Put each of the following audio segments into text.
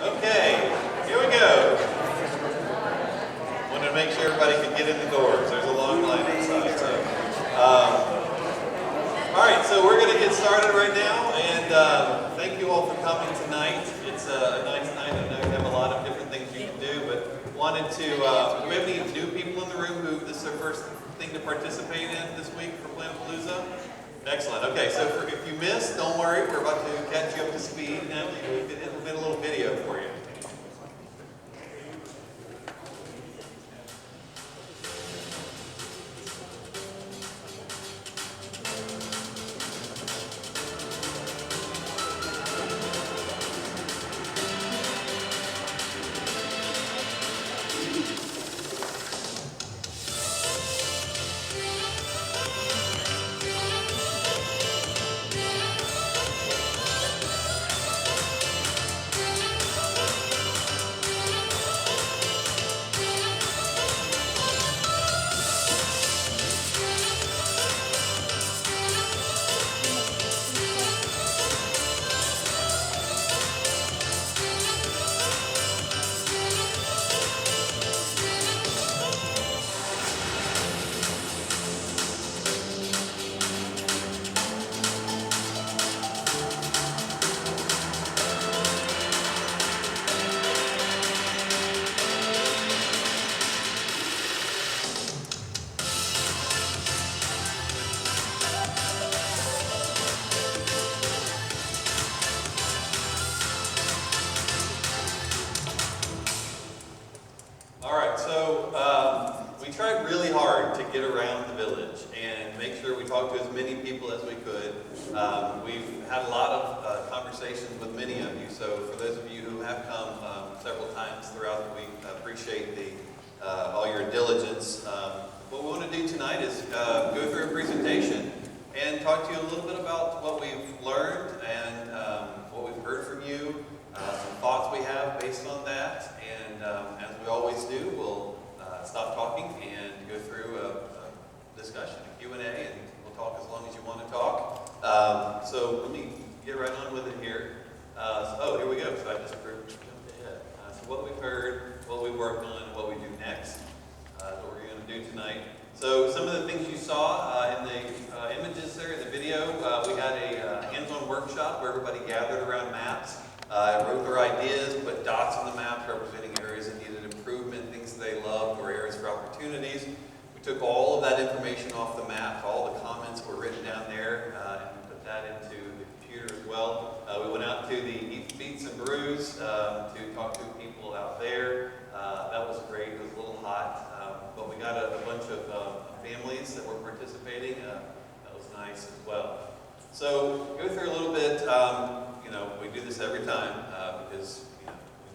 Okay, here we go. Wanted to make sure everybody could get in the doors. There's a long line inside. All right, so we're going to get started right now, and thank you all for coming tonight. It's a nice night. I know you have a lot of different things you can do, but wanted to, do we have any new people in the room who this is their first thing to participate in this week for Planapalooza? Excellent. Okay, so if you missed, don't worry. We're about to catch you up to speed now. We did a little video for you. We tried really hard to get around the village and make sure we talked to as many people as we could. We've had a lot of conversations with many of you, so for those of you who have come several times throughout the week, I appreciate all your diligence. What we want to do tonight is go through a presentation and talk to you a little bit about what we've learned and what we've heard from you, some thoughts we have based on that, and as we always do, we'll stop talking and go through a discussion, a Q&A, and we'll talk as long as you want to talk. So let me get right on with it here. Here we go. So I just jumped ahead. So what we've heard, what we worked on, and what we do next is what we're going to do tonight. So some of the things you saw in the images there in the video, we had a hands-on workshop where everybody gathered around maps, wrote their ideas, put dots on the map representing areas that needed improvement, things they loved, or areas for opportunities. We took all of that information off the map. All the comments were written down there and put that into the computer as well. We went out to the Eats, Beats, and Brews to talk to people out there. That was great. It was a little hot, but we got a bunch of families that were participating. That was nice as well. So go through a little bit. We do this every time because we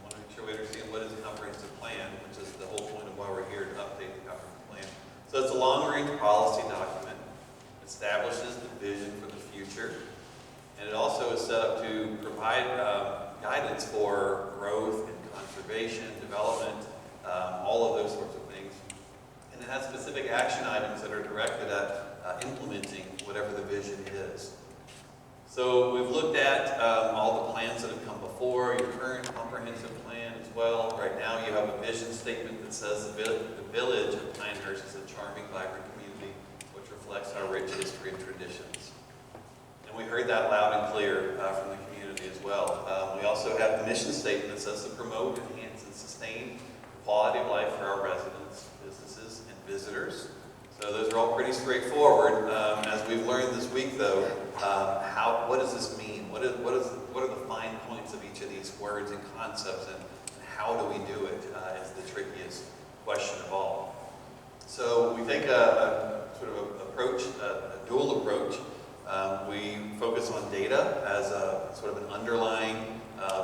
want to make sure we understand what is a comprehensive plan, which is the whole point of why we're here to update the comprehensive plan. So it's a long-range policy document. It establishes the vision for the future, and it also is set up to provide guidance for growth and conservation, development, all of those sorts of things. And it has specific action items that are directed at implementing whatever the vision is. So we've looked at all the plans that have come before, your current comprehensive plan as well. Right now you have a vision statement that says the village of Pinehurst is a charming, vibrant community which reflects our rich history and traditions. And we heard that loud and clear from the community as well. We also have the mission statement that says to promote, enhance, and sustain the quality of life for our residents, businesses, and visitors. So those are all pretty straightforward. As we've learned this week, though, what does this mean? What are the fine points of each of these words and concepts, and how do we do it is the trickiest question of all. So we take a sort of approach, a dual approach. We focus on data as a sort of an underlying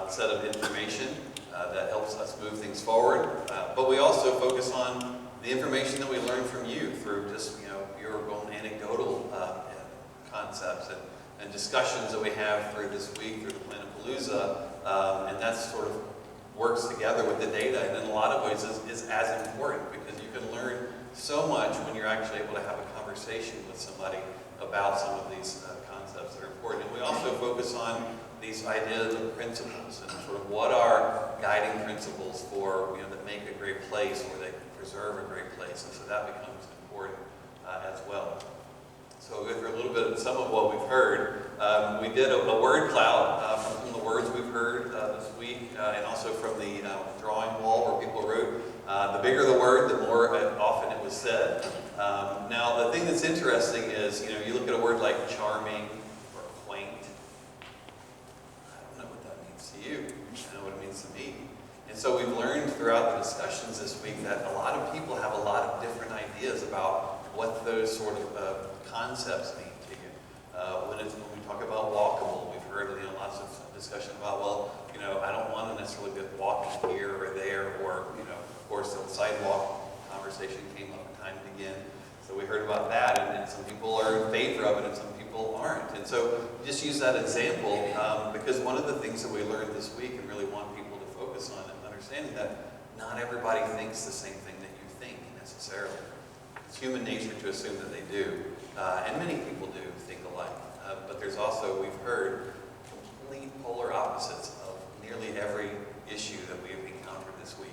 set of information that helps us move things forward. But we also focus on the information that we learn from you through just your own anecdotal concepts and discussions that we have through this week through the Planapalooza, and that sort of works together with the data, and in a lot of ways is as important because you can learn so much when you're actually able to have a conversation with somebody about some of these concepts that are important. And we also focus on these ideas of principles and sort of what are guiding principles for, that make a great place or that preserve a great place. And so that becomes important as well. So we'll go through a little bit of some of what we've heard. We did a word cloud from some of the words we've heard this week, and also from the drawing wall where people wrote. The bigger the word, the more often it was said. Now, the thing that's interesting is, you look at a word like charming or quaint. I don't know what that means to you. I know what it means to me. And so we've learned throughout the discussions this week that a lot of people have a lot of different ideas about what those sort of concepts mean to you. When we talk about walkable, we've heard lots of discussion about, well, I don't want to necessarily be walking here or there, or, of course, the sidewalk conversation came up time and again. So we heard about that, and some people are in favor of it, and some people aren't. And so just use that example because one of the things that we learned this week and really want people to focus on and understanding that not everybody thinks the same thing that you think necessarily. It's human nature to assume that they do, and many people do think alike. But there's also, we've heard, complete polar opposites of nearly every issue that we've encountered this week.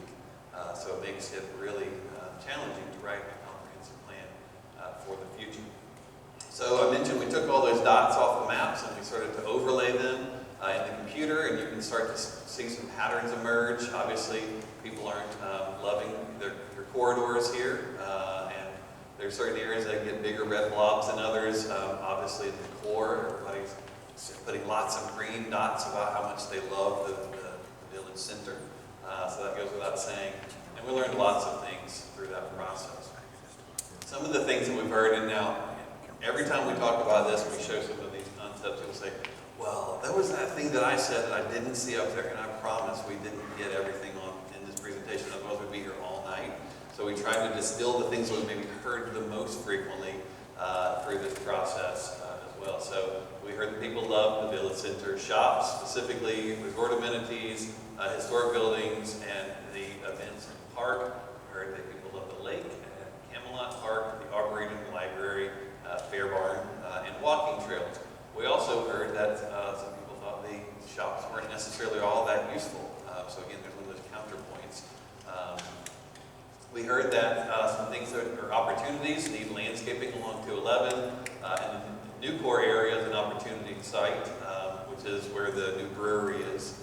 So it makes it really challenging to write a comprehensive plan for the future. So I mentioned we took all those dots off the maps and we started to overlay them in the computer, and you can start to see some patterns emerge. Obviously, people aren't loving their corridors here, and there's certain areas that get bigger red blobs than others. Obviously, the core, everybody's putting lots of green dots about how much they love the village center. So that goes without saying. And we learned lots of things through that process. Some of the things that we've heard, and now every time we talk about this, we show some of these concepts, we'll say, well, that was that thing that I said that I didn't see up there, and I promise we didn't get everything on in this presentation, otherwise we'd be here all night. So we tried to distill the things that we maybe heard the most frequently through this process as well. So we heard that people love the village center, shops, specifically resort amenities, historic buildings, and the events in the park. We heard that people love the lake, and Camelot Park, the Arboretum, the library, Fair Barn, and walking trails. We also heard that some people thought the shops weren't necessarily all that useful. So again, there's one of those counterpoints. We heard that some things that are opportunities need landscaping along 211, and the new core area is an opportunity site, which is where the new brewery is.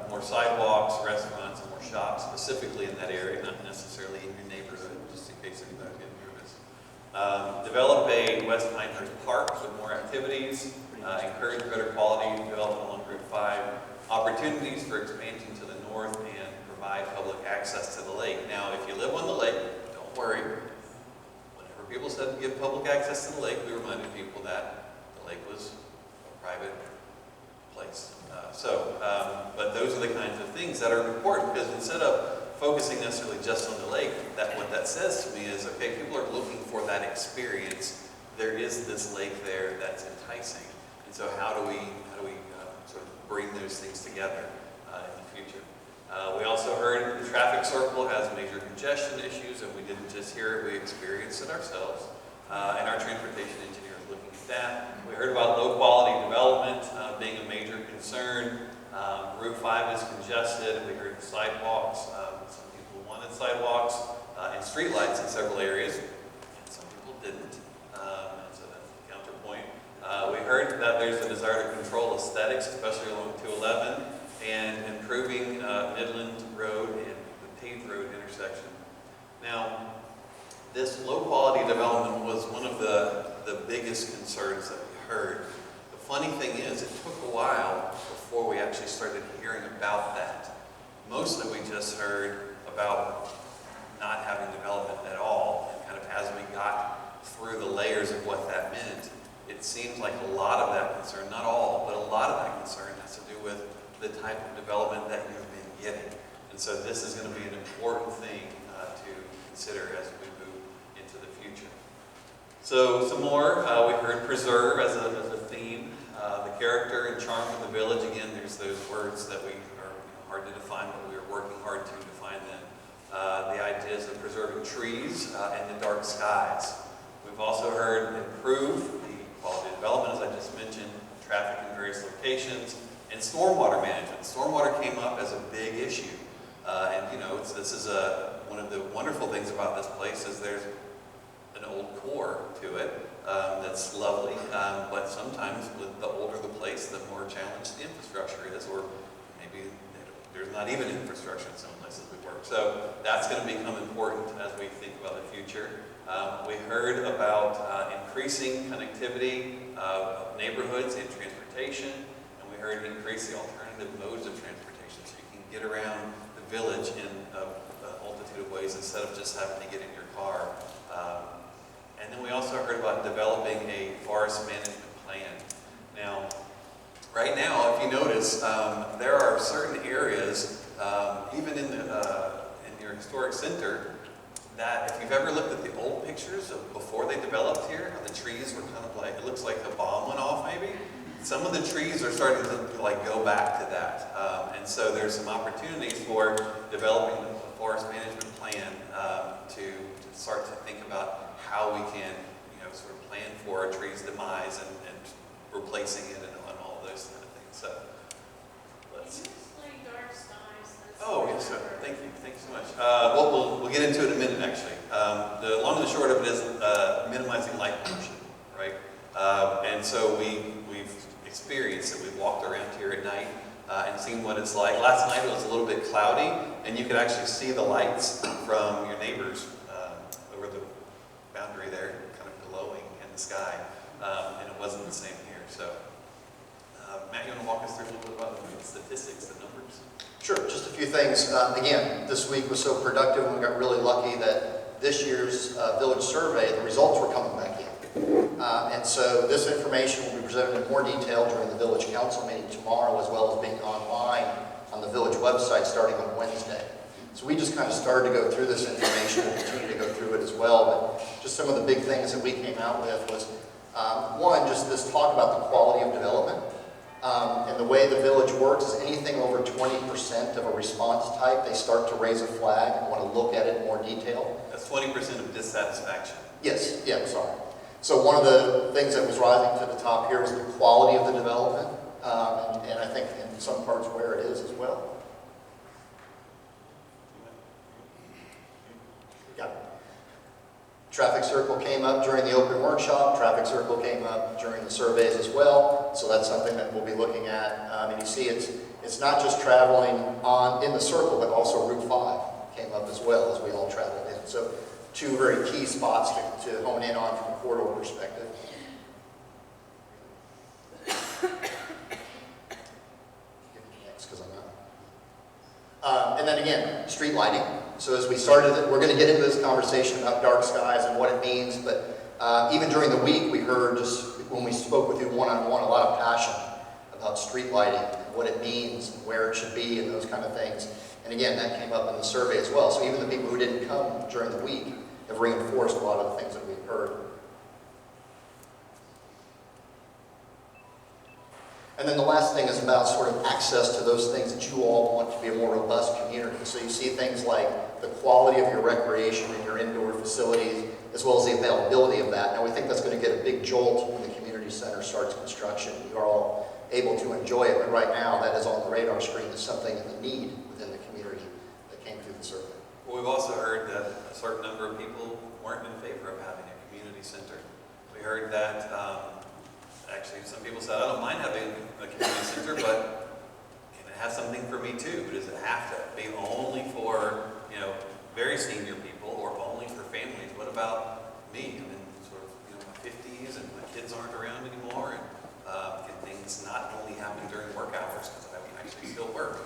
More sidewalks, restaurants, and more shops, specifically in that area, not necessarily in your neighborhood, just in case anybody's getting nervous. Develop a West Pinehurst Park with more activities, encourage better quality development along Route 5, opportunities for expansion to the north, and provide public access to the lake. Now, if you live on the lake, don't worry. Whenever people said to give public access to the lake, we reminded people that the lake was a private place. But those are the kinds of things that are important, because instead of focusing necessarily just on the lake, what that says to me is, okay, people are looking for that experience. There is this lake there that's enticing. And so how do we sort of bring those things together in the future? We also heard the traffic circle has major congestion issues, and we didn't just hear it, we experienced it ourselves. And our transportation engineer is looking at that. We heard about low quality development being a major concern. Route 5 is congested. We heard sidewalks. Some people wanted sidewalks and streetlights in several areas, and some people didn't. And so that's the counterpoint. We heard that there's a desire to control aesthetics, especially along 211, and improving Midland Road and the paved road intersection. Now, this low quality development was one of the biggest concerns that we heard. The funny thing is, it took a while before we actually started hearing about that. Mostly we just heard about not having development at all, and kind of as we got through the layers of what that meant, it seems like a lot of that concern, not all, but a lot of that concern has to do with the type of development that you've been getting. And so this is going to be an important thing to consider as we move into the future. So some more, we heard preserve as a theme. The character and charm of the village, again, there's those words that we are hard to define, but we are working hard to define them. The ideas of preserving trees and the dark skies. We've also heard improve the quality of development, as I just mentioned, traffic in various locations, And stormwater management. Stormwater came up as a big issue. And you know, this is one of the wonderful things about this place is there's an old core to it that's lovely. But sometimes with the older the place, the more challenged the infrastructure is, or maybe there's not even infrastructure in some places we work. So that's going to become important as we think about the future. We heard about increasing connectivity of neighborhoods and transportation, and we heard increase the alternative modes of transportation so you can get around the village in a multitude of ways instead of just having to get in your car. And then we also heard about developing a forest management plan. Now, right now, if you notice, there are certain areas, even in your historic center, that if you've ever looked at the old pictures of before they developed here, how the trees were kind of like, it looks like a bomb went off maybe. Some of the trees are starting to like go back to that. And so there's some opportunities for developing a forest management plan to start to think about how we can, you know, sort of plan for a tree's demise and replacing it and all those kind of things. So let's. Can you explain dark skies? Oh, yes, sir. Thank you. Thank you so much. Well, we'll get into it in a minute, actually. The long and the short of it is minimizing light pollution, right? And so we've experienced it. We've walked around here at night and seen what it's like. Last night it was a little bit cloudy, and you could actually see the lights from your neighbors over the boundary there, kind of glowing in the sky, and it wasn't the same here. So, Matt, you want to walk us through a little bit about the statistics, the numbers? Sure, just a few things. Again, this week was so productive, and we got really lucky that this year's village survey, the results were coming back in. And so this information will be presented in more detail during the village council meeting tomorrow, as well as being online on the village website starting on Wednesday. So we just kind of started to go through this information. We'll continue to go through it as well. But just some of the big things that we came out with was, one, just this talk about the quality of development. And the way the village works is anything over 20% of a response type, they start to raise a flag and want to look at it in more detail. That's 20% of dissatisfaction. Yes, yeah, sorry. So one of the things that was rising to the top here was the quality of the development, and I think in some parts where it is as well. Yeah. Traffic circle came up during the open workshop. Traffic circle came up during the surveys as well. So that's something that we'll be looking at. And you see it's not just traveling in the circle, but also Route 5 came up as well as we all traveled in. So two very key spots to hone in on from a corridor perspective. Next, because I'm not. And then again, street lighting. So as we started, we're going to get into this conversation about dark skies and what it means, but even during the week we heard, just when we spoke with you one-on-one, a lot of passion about street lighting and what it means and where it should be and those kind of things. And again, that came up in the survey as well. So even the people who didn't come during the week have reinforced a lot of the things that we've heard. And then the last thing is about sort of access to those things that you all want to be a more robust community. So you see things like the quality of your recreation and your indoor facilities, as well as the availability of that. Now we think that's going to get a big jolt when the community center starts construction. You are all able to enjoy it, but right now that is on the radar screen as something in the need within the community that came through the survey. Well, we've also heard that a certain number of people weren't in favor of having a community center. We heard that actually some people said, I don't mind having a community center, but can it have something for me too? Does it have to be only for, you know, very senior people or only for families? What about me? I'm in sort of, you know, my 50s and my kids aren't around anymore, and can things not only happen during work hours because I can actually still work?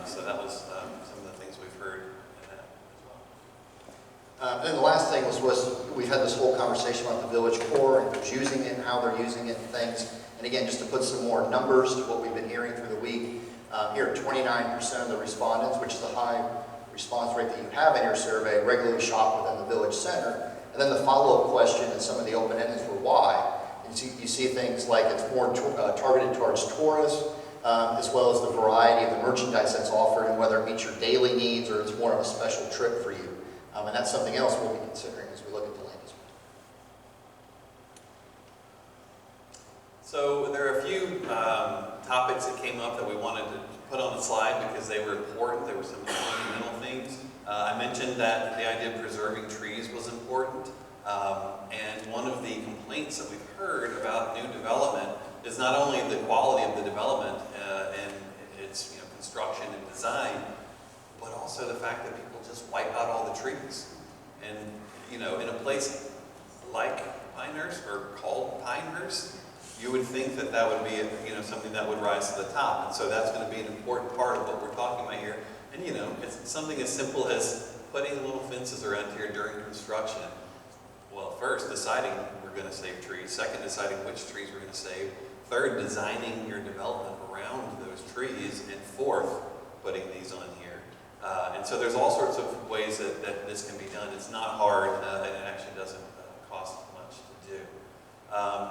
So that was some of the things we've heard. Then the last thing was we had this whole conversation about the village core and who's using it and how they're using it and things. And again, just to put some more numbers to what we've been hearing through the week, here 29% of the respondents, which is a high response rate that you have in your survey, regularly shop within the village center. And then the follow-up question and some of the open-endeds were why. And you see things like it's more targeted towards tourists, as well as the variety of the merchandise that's offered and whether it meets your daily needs or it's more of a special trip for you. And that's something else we'll be considering as we look at the land use plan. So there are a few topics that came up that we wanted to put on the slide because they were important. They were some fundamental things. I mentioned that the idea of preserving trees was important. And one of the complaints that we've heard about new development is not only the quality of the development and its construction and design, but also the fact that people just wipe out all the trees. And in a place like Pinehurst, or called Pinehurst, you would think that that would be something that would rise to the top. And so that's going to be an important part of what we're talking about here. And it's something as simple as putting little fences around here during construction. Well, first, deciding we're going to save trees. Second, deciding which trees we're going to save. Third, designing your development around those trees. And fourth, putting these on here. And so there's all sorts of ways that this can be done. It's not hard, and it actually doesn't cost much to do.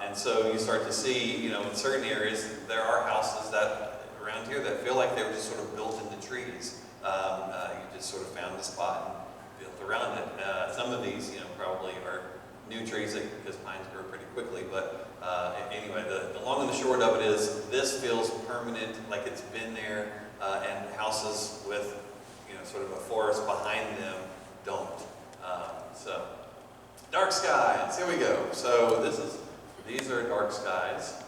And so you start to see, in certain areas, there are houses that around here that feel like they were just sort of built into trees. You just sort of found the spot and built around it. Some of these, probably are new trees because pines grow pretty quickly. But anyway, the long and the short of it is this feels permanent, like it's been there, and houses with, sort of a forest behind them don't. So, dark skies, here we go. So these are dark skies.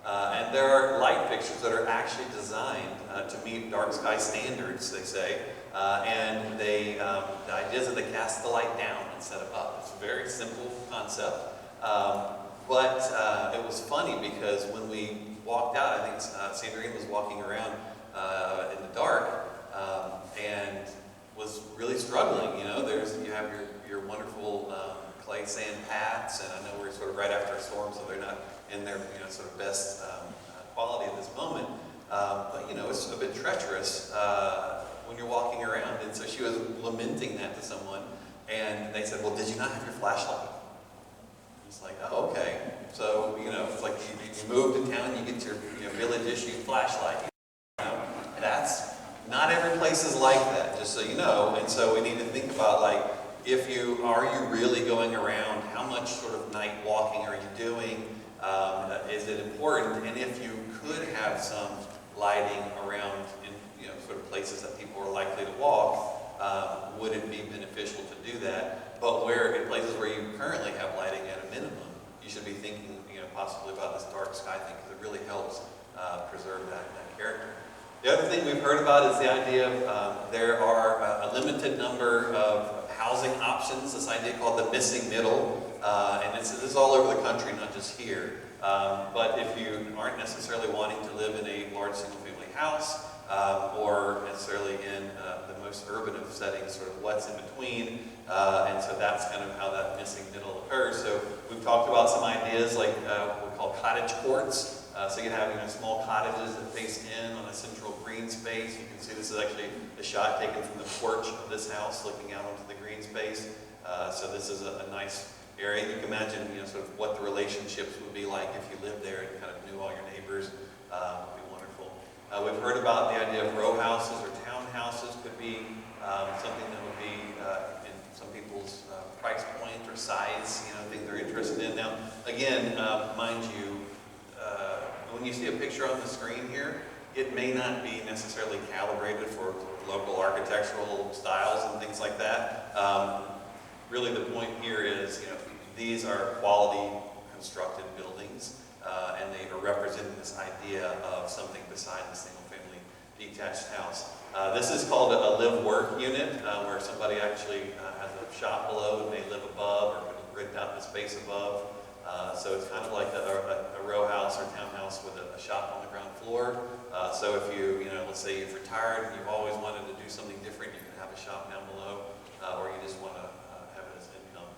And there are light fixtures that are actually designed to meet dark sky standards, they say. And the idea is that they cast the light down instead of up. It's a very simple concept. But it was funny because when we walked out, I think Sandrine was walking around in the dark and was really struggling. You have your wonderful clay sand paths, and I know we're sort of right after a storm, so they're not in their sort of best quality at this moment. But it's a bit treacherous when you're walking around, and so she was lamenting that to someone, and they said, "Well, did you not have your flashlight?" It's like, "Oh, okay." So it's like you move to town, you get your village issued flashlight. That's not every place is like that, just so you know. And so we need to think about, like, are you really going around? How much sort of night walking are you doing? Is it important? And if you could have some lighting around in sort of places that people are likely to walk, would it be beneficial to do that? But in places where you currently have lighting at a minimum, you should be thinking possibly about this dark sky thing, because it really helps preserve that character. The other thing we've heard about is the idea of there are a limited number of housing options, this idea called the missing middle, and this is all over the country, not just here. But if you aren't necessarily wanting to live in a large single-family house, or necessarily in the most urban of settings, sort of what's in between, and so that's kind of how that missing middle occurs. So we've talked about some ideas like what we call cottage courts. So you have small cottages that face in on a central green space. You can see this is actually a shot taken from the porch of this house looking out onto the green space. So this is a nice area. You can imagine sort of what the relationships would be like if you lived there and kind of knew all your neighbors. It would be wonderful. We've heard about the idea of row houses or townhouses could be something that would be in some people's price point or size, things they're interested in. Now, again, mind you, when you see a picture on the screen here, it may not be necessarily calibrated for local architectural styles and things like that. Really the point here is, these are quality constructed buildings, and they are representing this idea of something beside the single-family detached house. This is called a live-work unit, where somebody actually has a shop below and they live above, or rent out the space above. So it's kind of like a row house or townhouse with a shop on the ground floor. So if let's say you've retired and you've always wanted to do something different, you can have a shop down below, or you just want to have it as income.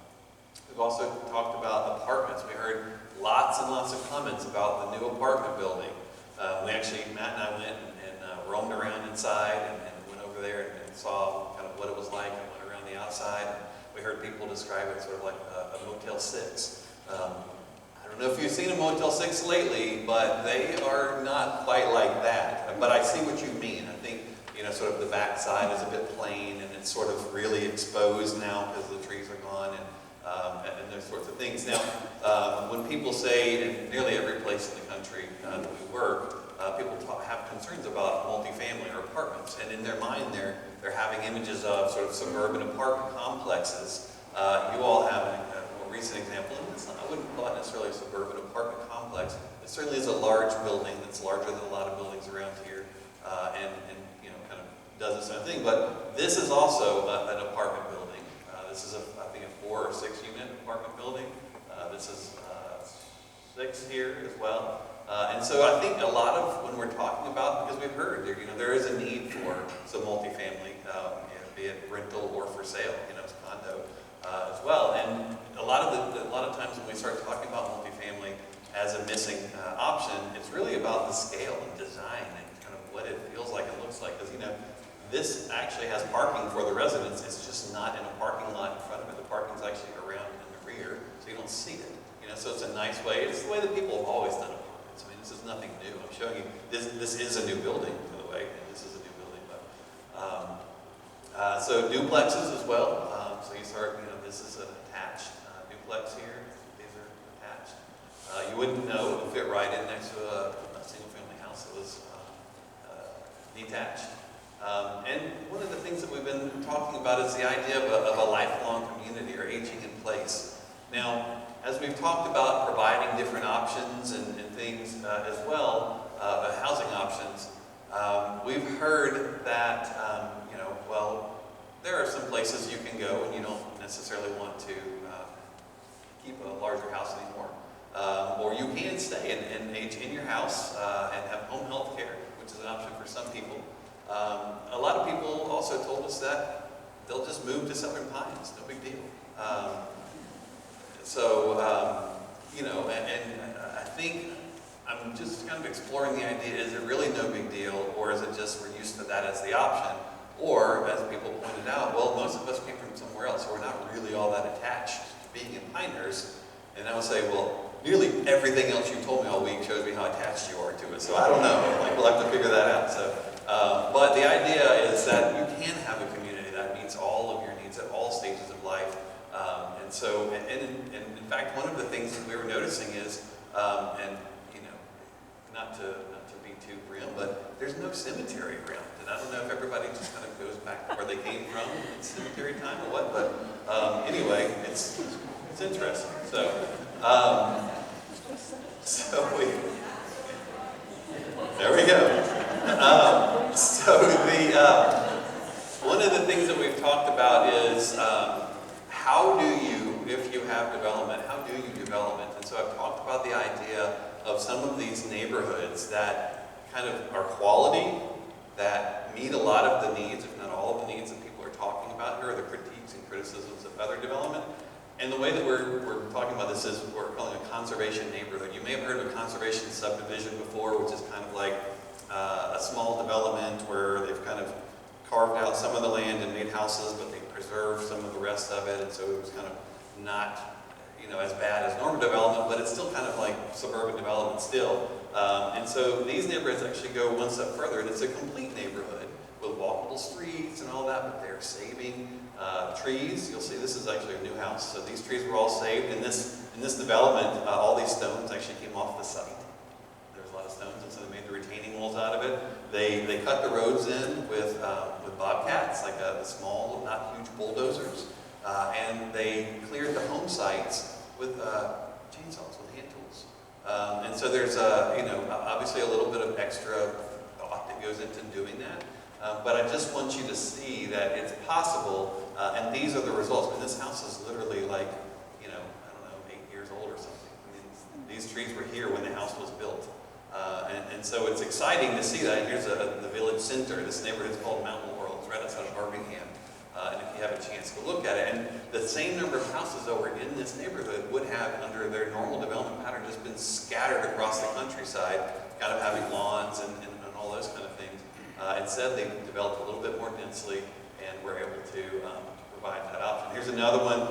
We've also talked about apartments. We heard lots and lots of comments about the new apartment building. Matt and I went and roamed around inside and went over there and saw kind of what it was like, and went around the outside. And we heard people describe it sort of like a Motel 6. I don't know if you've seen a Motel 6 lately, but they are not quite like that. But I see what you mean. I think, sort of the back side is a bit plain, and it's sort of really exposed now because the trees are gone, and those sorts of things. Now, when people say, in nearly every place in the country that we work, people have concerns about multifamily or apartments, and in their mind they're having images of sort of suburban apartment complexes. You all have a more recent example, and I wouldn't call it necessarily a suburban apartment complex. It certainly is a large building that's larger than a lot of buildings around here, and you know, kind of does this kind of thing. But this is also an apartment building. This is I think a 4 or 6 unit apartment building. This is 6 here as well. And so I think a lot of when we're talking about, because we've heard there is a need for some multifamily, be it rental or for sale, it's condo as well. And a lot of times when we start talking about multifamily as a missing option, it's really about the scale and design and kind of what it feels like and looks like. Because this actually has parking for the residents. It's just not in a parking lot in front of it. The parking's actually around in the rear, so you don't see it. So it's a nice way. It's the way that people have always done apartments. I mean, this is nothing new. I'm showing you this is a new building, by the way. This is a new building, but so duplexes as well. So you start. This is an attached duplex here. These are attached. You wouldn't know it would fit right in next to a single-family house that was detached. And one of the things that we've been talking about is the idea of a lifelong community or aging in place. Now, as we've talked about providing different options and things as well, housing options, we've heard that, well, there are some places you can go and you don't necessarily want to keep a larger house anymore. Or you can stay and age in your house and have home health care, which is an option for some people. A lot of people also told us that they'll just move to Southern Pines, no big deal. And I think I'm just kind of exploring the idea, is it really no big deal, or is it just we're used to that as the option? Or, as people pointed out, well, most of us came from somewhere else, so we're not really all that attached to being in Pinehurst. And I would say, well, nearly everything else you told me all week shows me how attached you are to it. So I don't know, we'll have to figure that out. So, but the idea is that you can have a community that meets all of your needs at all stages of life. And in fact, one of the things that we were noticing is, not to be too grim, but there's no cemetery around. And I don't know if everybody just kind of goes back to where they came from in cemetery time or what, but anyway, it's interesting. So, there we go. One of the things that we've talked about is how do you, if you have development, how do you develop it? And so I've talked about the idea of some of these neighborhoods that kind of are quality, that meet a lot of the needs, if not all of the needs that people are talking about here, or the critiques and criticisms of other development. And the way that we're talking about this is we're calling a conservation neighborhood. You may have heard of a conservation subdivision before, which is kind of like a small development where they've kind of carved out some of the land and made houses, but they preserved some of the rest of it, and so it was kind of not as bad as normal development, but it's still kind of like suburban development still. And so these neighborhoods actually go one step further, and it's a complete neighborhood with walkable streets and all that, but they're saving trees. You'll see this is actually a new house, so these trees were all saved. In this development, all these stones actually came off the site. There was a lot of stones, and so they made the retaining walls out of it. They cut the roads in with bobcats, like the small, not huge bulldozers, and they cleared the home sites with chainsaws, with hand tools. And so there's obviously a little bit of extra thought that goes into doing that. But I just want you to see that it's possible, and these are the results. And this house is literally like, 8 years old or something. I mean, these trees were here when the house was built. And so it's exciting to see that. And here's the village center. This neighborhood is called Mountain Laurel. It's right outside of Birmingham. And if you have a chance to look at it, and the same number of houses that were in this neighborhood would have, under their normal development pattern, just been scattered across the countryside, kind of having lawns and all those kind of things. Instead, they developed a little bit more densely and were able to provide that option. Here's another one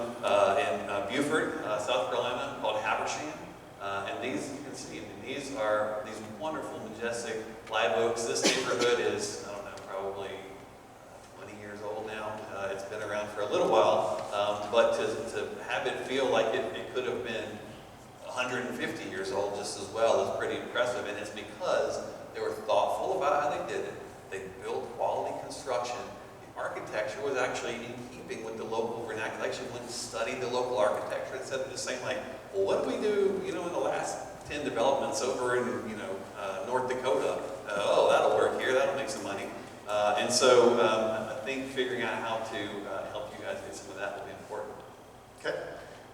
in Beaufort, South Carolina, called Habersham. And these, you can see, these are these wonderful, majestic live oaks. This neighborhood is, probably 20 years old now. It's been around for a little while, but to have it feel like it could have been 150 years old just as well is pretty impressive, and it's because They were thoughtful about how they did it. They built quality construction. The architecture was actually in keeping with the local vernacular. They actually went and studied the local architecture instead of just saying like, well, what do we do, in the last 10 developments over in, North Dakota? Oh, that'll work here. That'll make some money. And so I think figuring out how to help you guys get some of that will be important. Okay.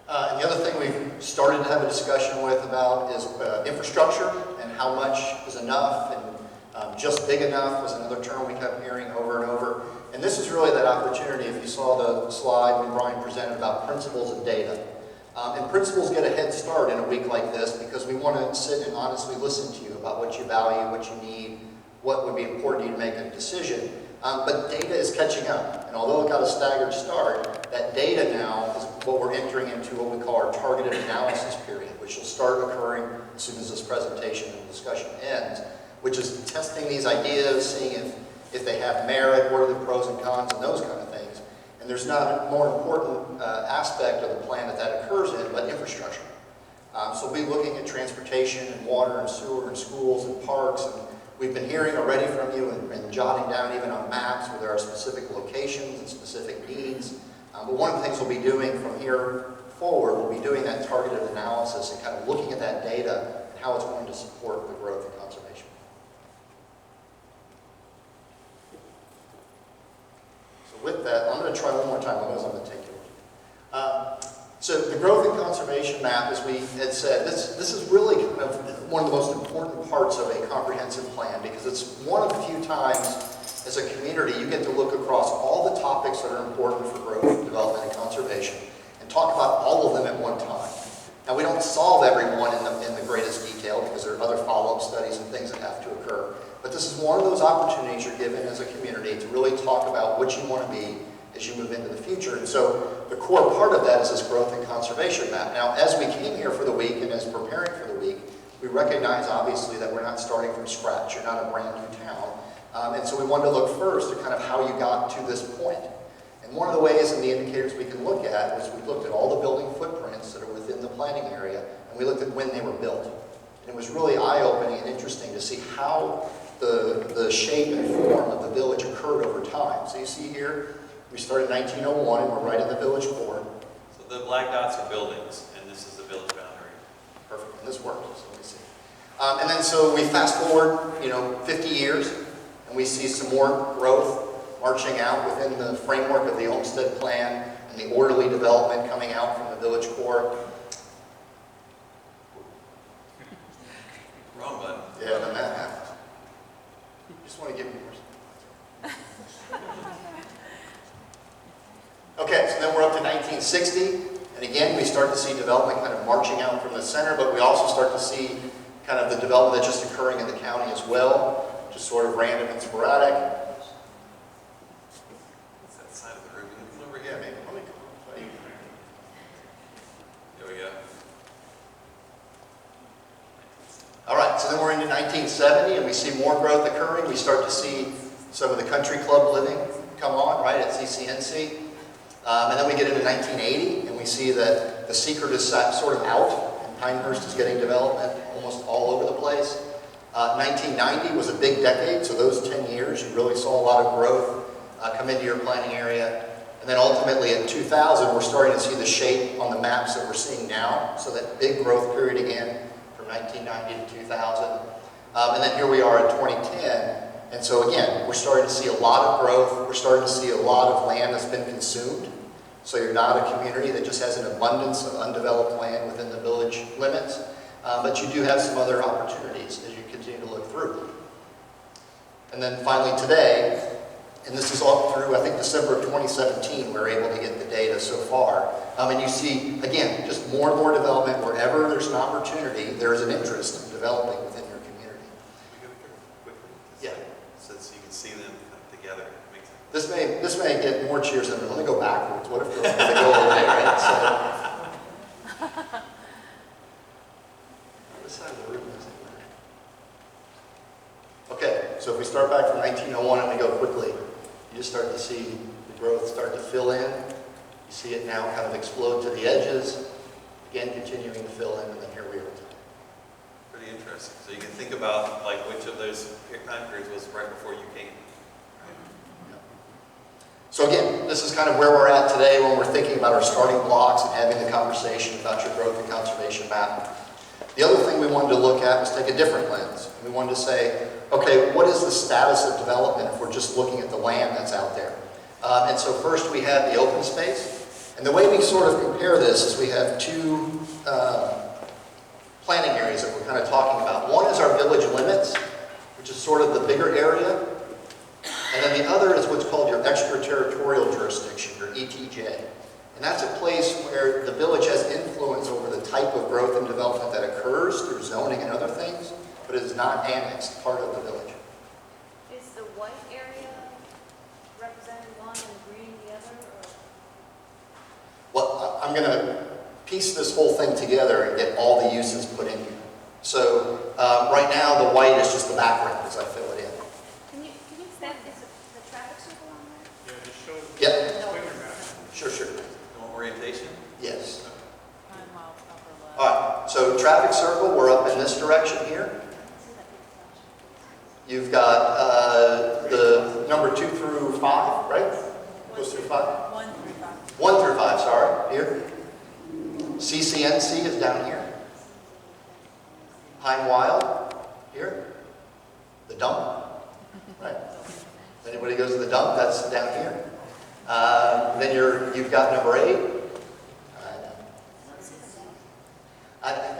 And the other thing we've started to have a discussion with about is infrastructure and how much is enough, and just big enough was another term we kept hearing over and over. And this is really that opportunity, if you saw the slide when Brian presented about principles and data. And principals get a head start in a week like this because we want to sit and honestly listen to you about what you value, what you need, what would be important to you to make a decision. But data is catching up. And although it got a staggered start, that data now is what we're entering into what we call our targeted analysis period, which will start occurring as soon as this presentation and discussion ends, which is testing these ideas, seeing if they have merit, what are the pros and cons, and those kind of things. And there's not a more important aspect of the plan that occurs in, but infrastructure. So we'll be looking at transportation and water and sewer and schools and parks. And we've been hearing already from you and jotting down even on maps where there are specific locations and specific needs. But one of the things we'll be doing from here forward, we'll be doing that targeted analysis and kind of looking at that data and how it's going to support the growth and conservation. So with that, I'm going to try one more time, otherwise I'm going to take you. So the growth and conservation map, as we had said, this is really kind of one of the most important parts of a comprehensive plan because it's one of the few times as a community you get to look across all the topics that are important for growth, development, and conservation and talk about all of them at one time. Now we don't solve every one in the greatest detail because there are other follow-up studies and things that have to occur. But this is one of those opportunities you're given as a community to really talk about what you want to be as you move into the future. And so the core part of that is this growth and conservation map. Now, as we came here for the week and as preparing for the week, we recognize obviously that we're not starting from scratch. You're not a brand new town. And so we wanted to look first at kind of how you got to this point. And one of the ways and the indicators we can look at was we looked at all the building footprints that are within the planning area, and we looked at when they were built. And it was really eye-opening and interesting to see how the shape and form of the village occurred over time. So you see here, we started in 1901, and we're right in the village core. So the black dots are buildings, and this is the village boundary. Perfect, and this worked, so let me see. And then so we fast forward, 50 years, and we see some more growth marching out within the framework of the Olmsted Plan and the orderly development coming out from the village core. Wrong button. Yeah, then that happens. Just want to give you more. Okay, so then we're up to 1960, and again we start to see development kind of marching out from the center, but we also start to see kind of the development that's just occurring in the county as well, just sort of random and sporadic. What's that side of the room? Can you come over Yeah, here? maybe. Let me come. There we go. All right, so then we're into 1970, and we see more growth occurring. We start to see some of the country club living come on, right, at CCNC. And then we get into 1980, and we see that the secret is sort of out, and Pinehurst is getting development almost all over the place. 1990 was a big decade, so those 10 years, you really saw a lot of growth come into your planning area. And then ultimately in 2000, we're starting to see the shape on the maps that we're seeing now, so that big growth period again from 1990 to 2000. And then here we are in 2010. And so again, we're starting to see a lot of growth. We're starting to see a lot of land that's been consumed. So you're not a community that just has an abundance of undeveloped land within the village limits. But you do have some other opportunities as you continue to look through. And then finally today, and this is all through, I think, December of 2017, we're able to get the data so far. And you see, again, just more and more development. Wherever there's an opportunity, there's an interest in developing within your community. We go quickly. Yeah. So you can see them together. Makes sense. This may get more cheers than let me go backwards. What if they go away, right? So, this side of the room is it? Okay, so if we start back from 1901 and we go quickly, you just start to see the growth start to fill in. You see it now kind of explode to the edges, again continuing to fill in, and then here we are. Pretty interesting. interesting. So you can think about like which of those time periods was right before you came. So again, this is kind of where we're at today when we're thinking about our starting blocks and having the conversation about your growth and conservation map. The other thing we wanted to look at was take a different lens. We wanted to say, okay, what is the status of development if we're just looking at the land that's out there? And so first we had the open space. And the way we sort of compare this is we have two planning areas that we're kind of talking about. One is our village limits, which is sort of the bigger area. And then the other is what's called your extraterritorial jurisdiction, your ETJ. And that's a place where the village has influence over the type of growth and development that occurs through zoning and other things, but it is not annexed part of the village. Is the white area representing one and green the other, or? Well, I'm going to piece this whole thing together and get all the uses put in here. So right now the white is just the background as I fill it in. Can you extend, is the traffic circle on there? Yeah, just show the Yep. bigger map. Sure. You want orientation? Yes. 9 miles upper left. All right, so traffic circle, we're up in this direction here. You've got the number 2 through 5, right? Goes through 5? 1 through 5. 1 through 5, sorry, here. CCNC is down here. Pine Wild, here. The dump, right? If anybody goes to the dump, that's down here. Then you've got number 8.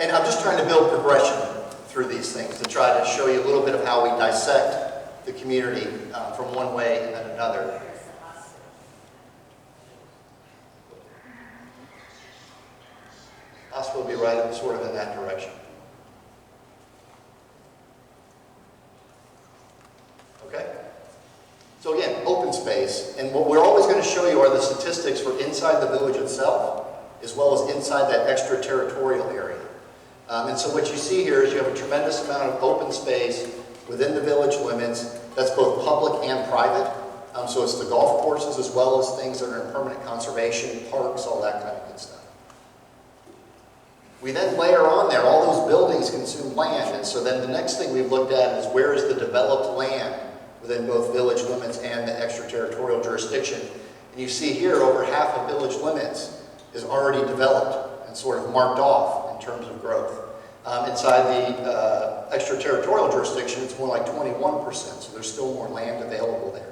And I'm just trying to build progression through these things to try to show you a little bit of how we dissect the community from one way and then another. Hospital will be right sort of in that direction. Okay? So again, open space, and what we're always going to show you are the statistics for inside the village itself, as well as inside that extraterritorial area. And so what you see here is you have a tremendous amount of open space within the village limits that's both public and private. So it's the golf courses as well as things that are in permanent conservation, parks, all that kind of good stuff. We then layer on there, all those buildings consume land, and so then the next thing we've looked at is where is the developed land within both village limits and the extraterritorial jurisdiction. And you see here over half of village limits is already developed and sort of marked off in terms of growth. Inside the extraterritorial jurisdiction, it's more like 21%, so there's still more land available there.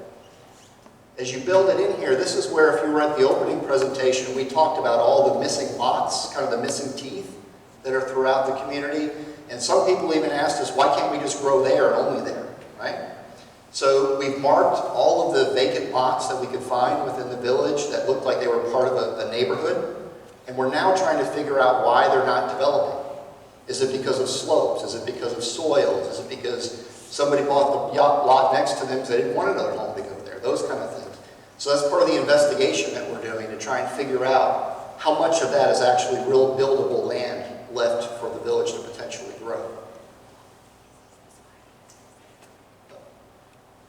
As you build it in here, this is where, if you were at the opening presentation, we talked about all the missing lots, kind of the missing teeth that are throughout the community. And some people even asked us, why can't we just grow there and only there, right? So we've marked all of the vacant lots that we could find within the village that looked like they were part of a neighborhood. And we're now trying to figure out why they're not developing. Is it because of slopes? Is it because of soils? Is it because somebody bought the yacht lot next to them because they didn't want another home to go there? Those kind of things. So that's part of the investigation that we're doing to try and figure out how much of that is actually real buildable land left for the village to potentially grow.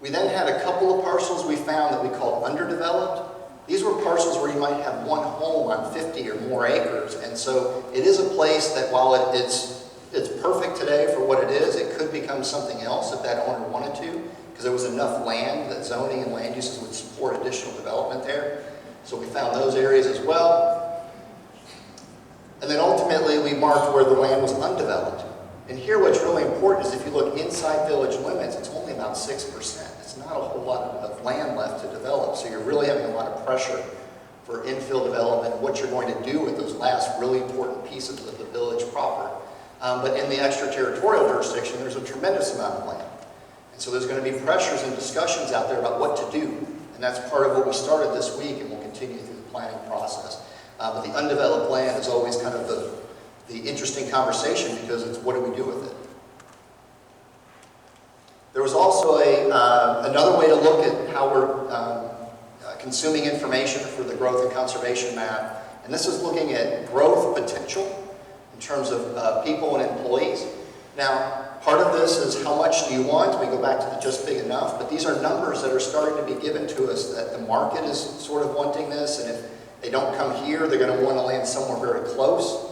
We then had a couple of parcels we found that we called underdeveloped. These were parcels where you might have one home on 50 or more acres, and so it is a place that while it's perfect today for what it is, it could become something else if that owner wanted to, because there was enough land that zoning and land uses would support additional development there. So we found those areas as well. And then ultimately we marked where the land was undeveloped. And here what's really important is if you look inside village limits, it's only about 6%. It's not a whole lot of land left to develop, so you're really having a lot of pressure for infill development, what you're going to do with those last really important pieces of the village proper. But in the extraterritorial jurisdiction, there's a tremendous amount of land. And so there's going to be pressures and discussions out there about what to do. And that's part of what we started this week and will continue through the planning process. But the undeveloped land is always kind of the interesting conversation because it's what do we do with it? There was also another way to look at how we're consuming information for the growth and conservation map. And this is looking at growth potential in terms of people and employees. Now, part of this is how much do you want? We go back to the just big enough, but these are numbers that are starting to be given to us that the market is sort of wanting this, and if they don't come here, they're going to want to land somewhere very close.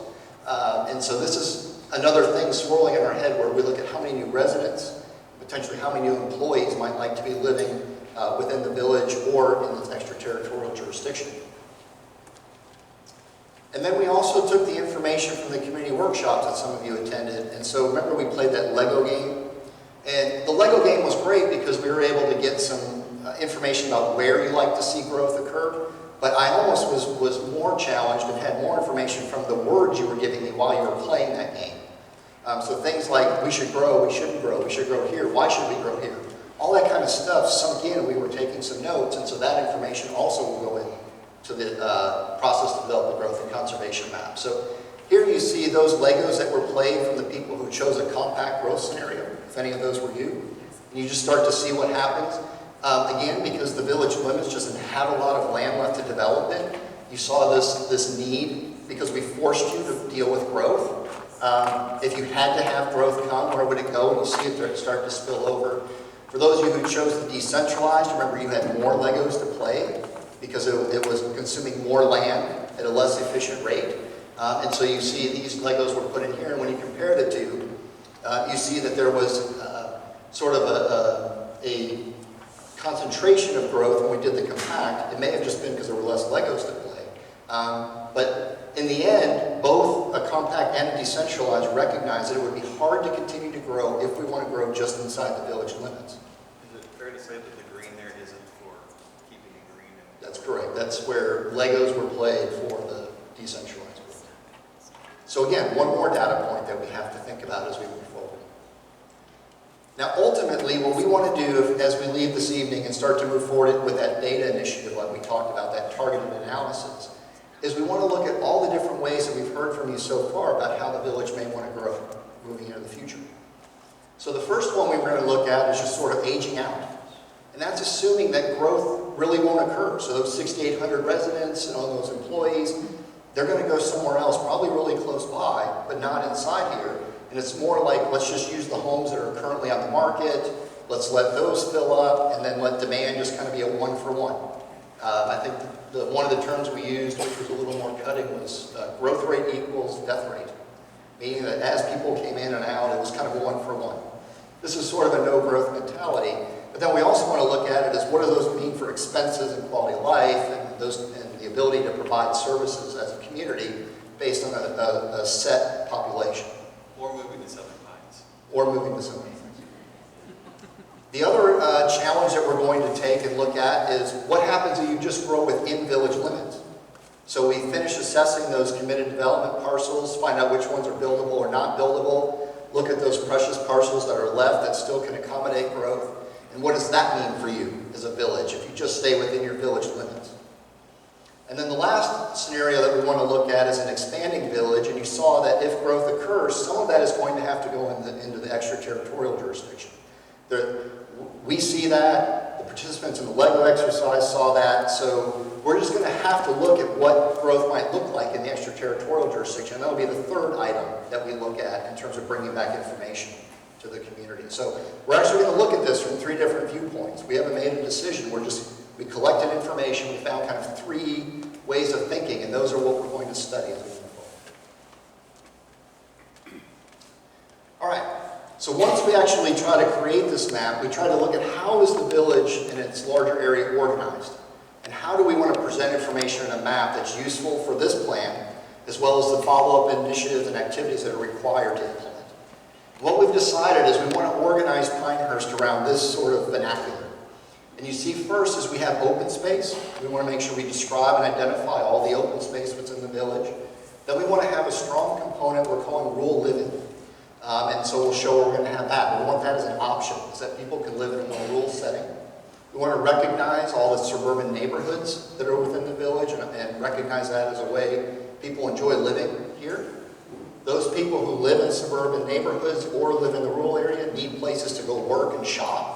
And so this is another thing swirling in our head where we look at how many new residents, potentially how many new employees might like to be living within the village or in this extraterritorial jurisdiction. And then we also took the information from the community workshops that some of you attended. And so remember we played that Lego game? And the Lego game was great because we were able to get some information about where you like to see growth occur. But I almost was more challenged and had more information from the words you were giving me while you were playing that game. So things like, we should grow, we shouldn't grow, we should grow here, why should we grow here? All that kind of stuff sunk in, we were taking some notes, and so that information also will go into the process to develop the growth and conservation map. So here you see those Legos that were played from the people who chose a compact growth scenario, if any of those were you. And you just start to see what happens. Again, because the village limits just didn't have a lot of land left to develop it, you saw this need because we forced you to deal with growth. If you had to have growth come, where would it go? And you see it start to spill over. For those of you who chose the decentralized, remember you had more Legos to play because it was consuming more land at a less efficient rate. And so you see these Legos were put in here, and when you compare the two, you see that there was sort of a concentration of growth when we did the compact. It may have just been because there were less Legos to play. But in the end, both a compact and a decentralized recognize that it would be hard to continue to grow if we want to grow just inside the village limits. Is it fair to say that the green there isn't for keeping it green? That's correct. That's where Legos were played for the decentralized growth. So again, one more data point that we have to think about as we move forward. Now ultimately, what we want to do as we leave this evening and start to move forward with that data initiative like we talked about, that targeted analysis, is we want to look at all the different ways that we've heard from you so far about how the village may want to grow moving into the future. So the first one we're going to look at is just sort of aging out. And that's assuming that growth really won't occur. So those 6,800 residents and all those employees, they're going to go somewhere else, probably really close by, but not inside here. And it's more like, let's just use the homes that are currently on the market, let's let those fill up, and then let demand just kind of be a one-for-one. I think one of the terms we used, which was a little more cutting, was growth rate equals death rate. Meaning that as people came in and out, it was kind of a one-for-one. This is sort of a no-growth mentality. But then we also want to look at it as what do those mean for expenses and quality of life and the ability to provide services as a community based on a set population. Or moving to Southern Pines. Or moving to Southern Pines. The other challenge that we're going to take and look at is what happens if you just grow within village limits. So we finish assessing those committed development parcels, find out which ones are buildable or not buildable, look at those precious parcels that are left that still can accommodate growth, and what does that mean for you as a village if you just stay within your village limits. And then the last scenario that we want to look at is an expanding village, and you saw that if growth occurs, some of that is going to have to go into the extraterritorial jurisdiction. We see that, the participants in the Lego exercise saw that, so we're just going to have to look at what growth might look like in the extraterritorial jurisdiction, and that'll be the third item that we look at in terms of bringing back information to the community. So we're actually going to look at this from 3 different viewpoints. We haven't made a decision, we collected information, we found kind of 3 ways of thinking, and those are what we're going to study as we move forward. All right. So once we actually try to create this map, we try to look at how is the village in its larger area organized, and how do we want to present information in a map that's useful for this plan, as well as the follow-up initiatives and activities that are required to implement. What we've decided is we want to organize Pinehurst around this sort of vernacular. And you see first is we have open space. We want to make sure we describe and identify all the open space within the village. Then we want to have a strong component we're calling rural living. And so we'll show where we're going to have that. We want that as an option, so that people can live in a more rural setting. We want to recognize all the suburban neighborhoods that are within the village and recognize that as a way people enjoy living here. Those people who live in suburban neighborhoods or live in the rural area need places to go work and shop.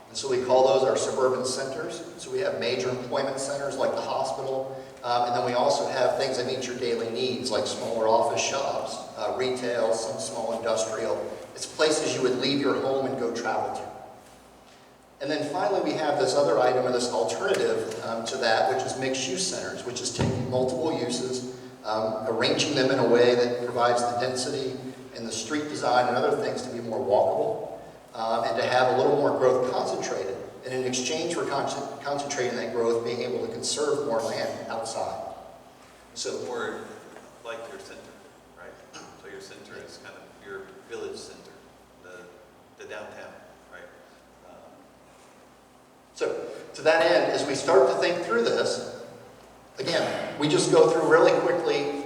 And so we call those our suburban centers. So we have major employment centers like the hospital. And then we also have things that meet your daily needs, like smaller office shops, retail, some small industrial. It's places you would leave your home and go travel to. And then finally, we have this other item, or this alternative to that, which is mixed-use centers, which is taking multiple uses, arranging them in a way that provides the density, and the street design and other things to be more walkable, and to have a little more growth concentrated. And in exchange for concentrating that growth, being able to conserve more land outside. So more like your center, right? So your center is kind of your village center, the downtown, right? So to that end, as we start to think through this, again, we just go through really quickly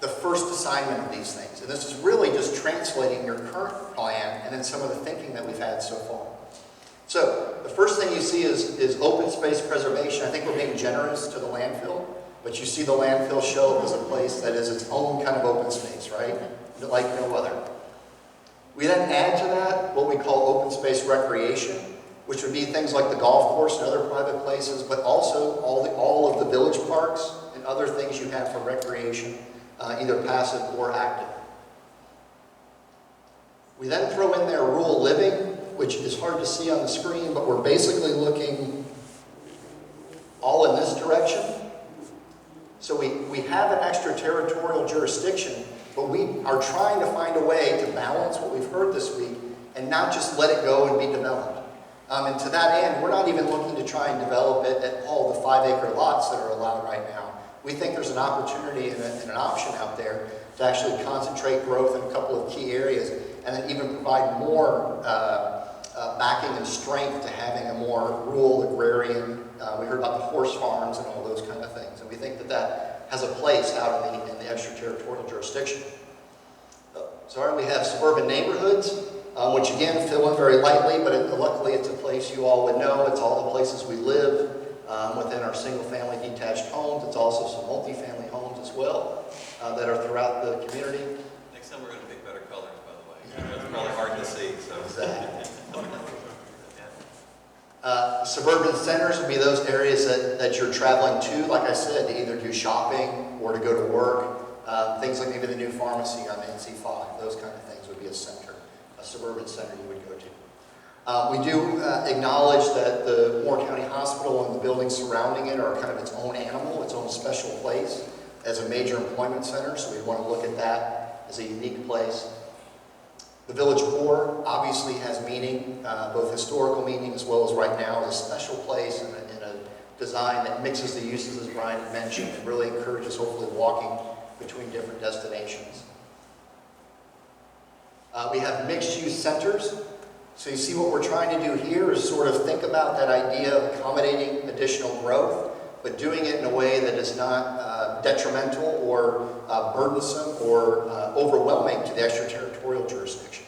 the first assignment of these things. And this is really just translating your current plan and then some of the thinking that we've had so far. So the first thing you see is open space preservation. I think we're being generous to the landfill, but you see the landfill show up as a place that is its own kind of open space, right? Like no other. We then add to that what we call open space recreation, which would be things like the golf course and other private places, but also all of the village parks and other things you have for recreation, either passive or active. We then throw in there rural living, which is hard to see on the screen, but we're basically looking all in this direction. So we have an extraterritorial jurisdiction, but we are trying to find a way to balance what we've heard this week and not just let it go and be developed. And to that end, we're not even looking to try and develop it at all the 5-acre lots that are allowed right now. We think there's an opportunity and an option out there to actually concentrate growth in a couple of key areas and then even provide more backing and strength to having a more rural agrarian. We heard about the horse farms and all those kind of things. And we think that that has a place out in the extraterritorial jurisdiction. Sorry, we have suburban neighborhoods, which again fill in very lightly, but luckily it's a place you all would know. It's all the places we live within our single-family detached homes. It's also some multifamily homes as well that are throughout the community. Next time we're going to pick better colors, by the way. It's probably hard to see. So. Exactly. Suburban centers would be those areas that you're traveling to, like I said, to either do shopping or to go to work. Things like maybe the new pharmacy on NC5, those kind of things would be a center, a suburban center you would go to. We do acknowledge that the Moore County Hospital and the buildings surrounding it are kind of its own animal, its own special place as a major employment center, so we want to look at that as a unique place. The village core obviously has meaning, both historical meaning as well as right now as a special place and a design that mixes the uses, as Brian had mentioned, and really encourages hopefully walking between different destinations. We have mixed-use centers. So you see what we're trying to do here is sort of think about that idea of accommodating additional growth, but doing it in a way that is not detrimental or burdensome or overwhelming to the extraterritorial jurisdiction.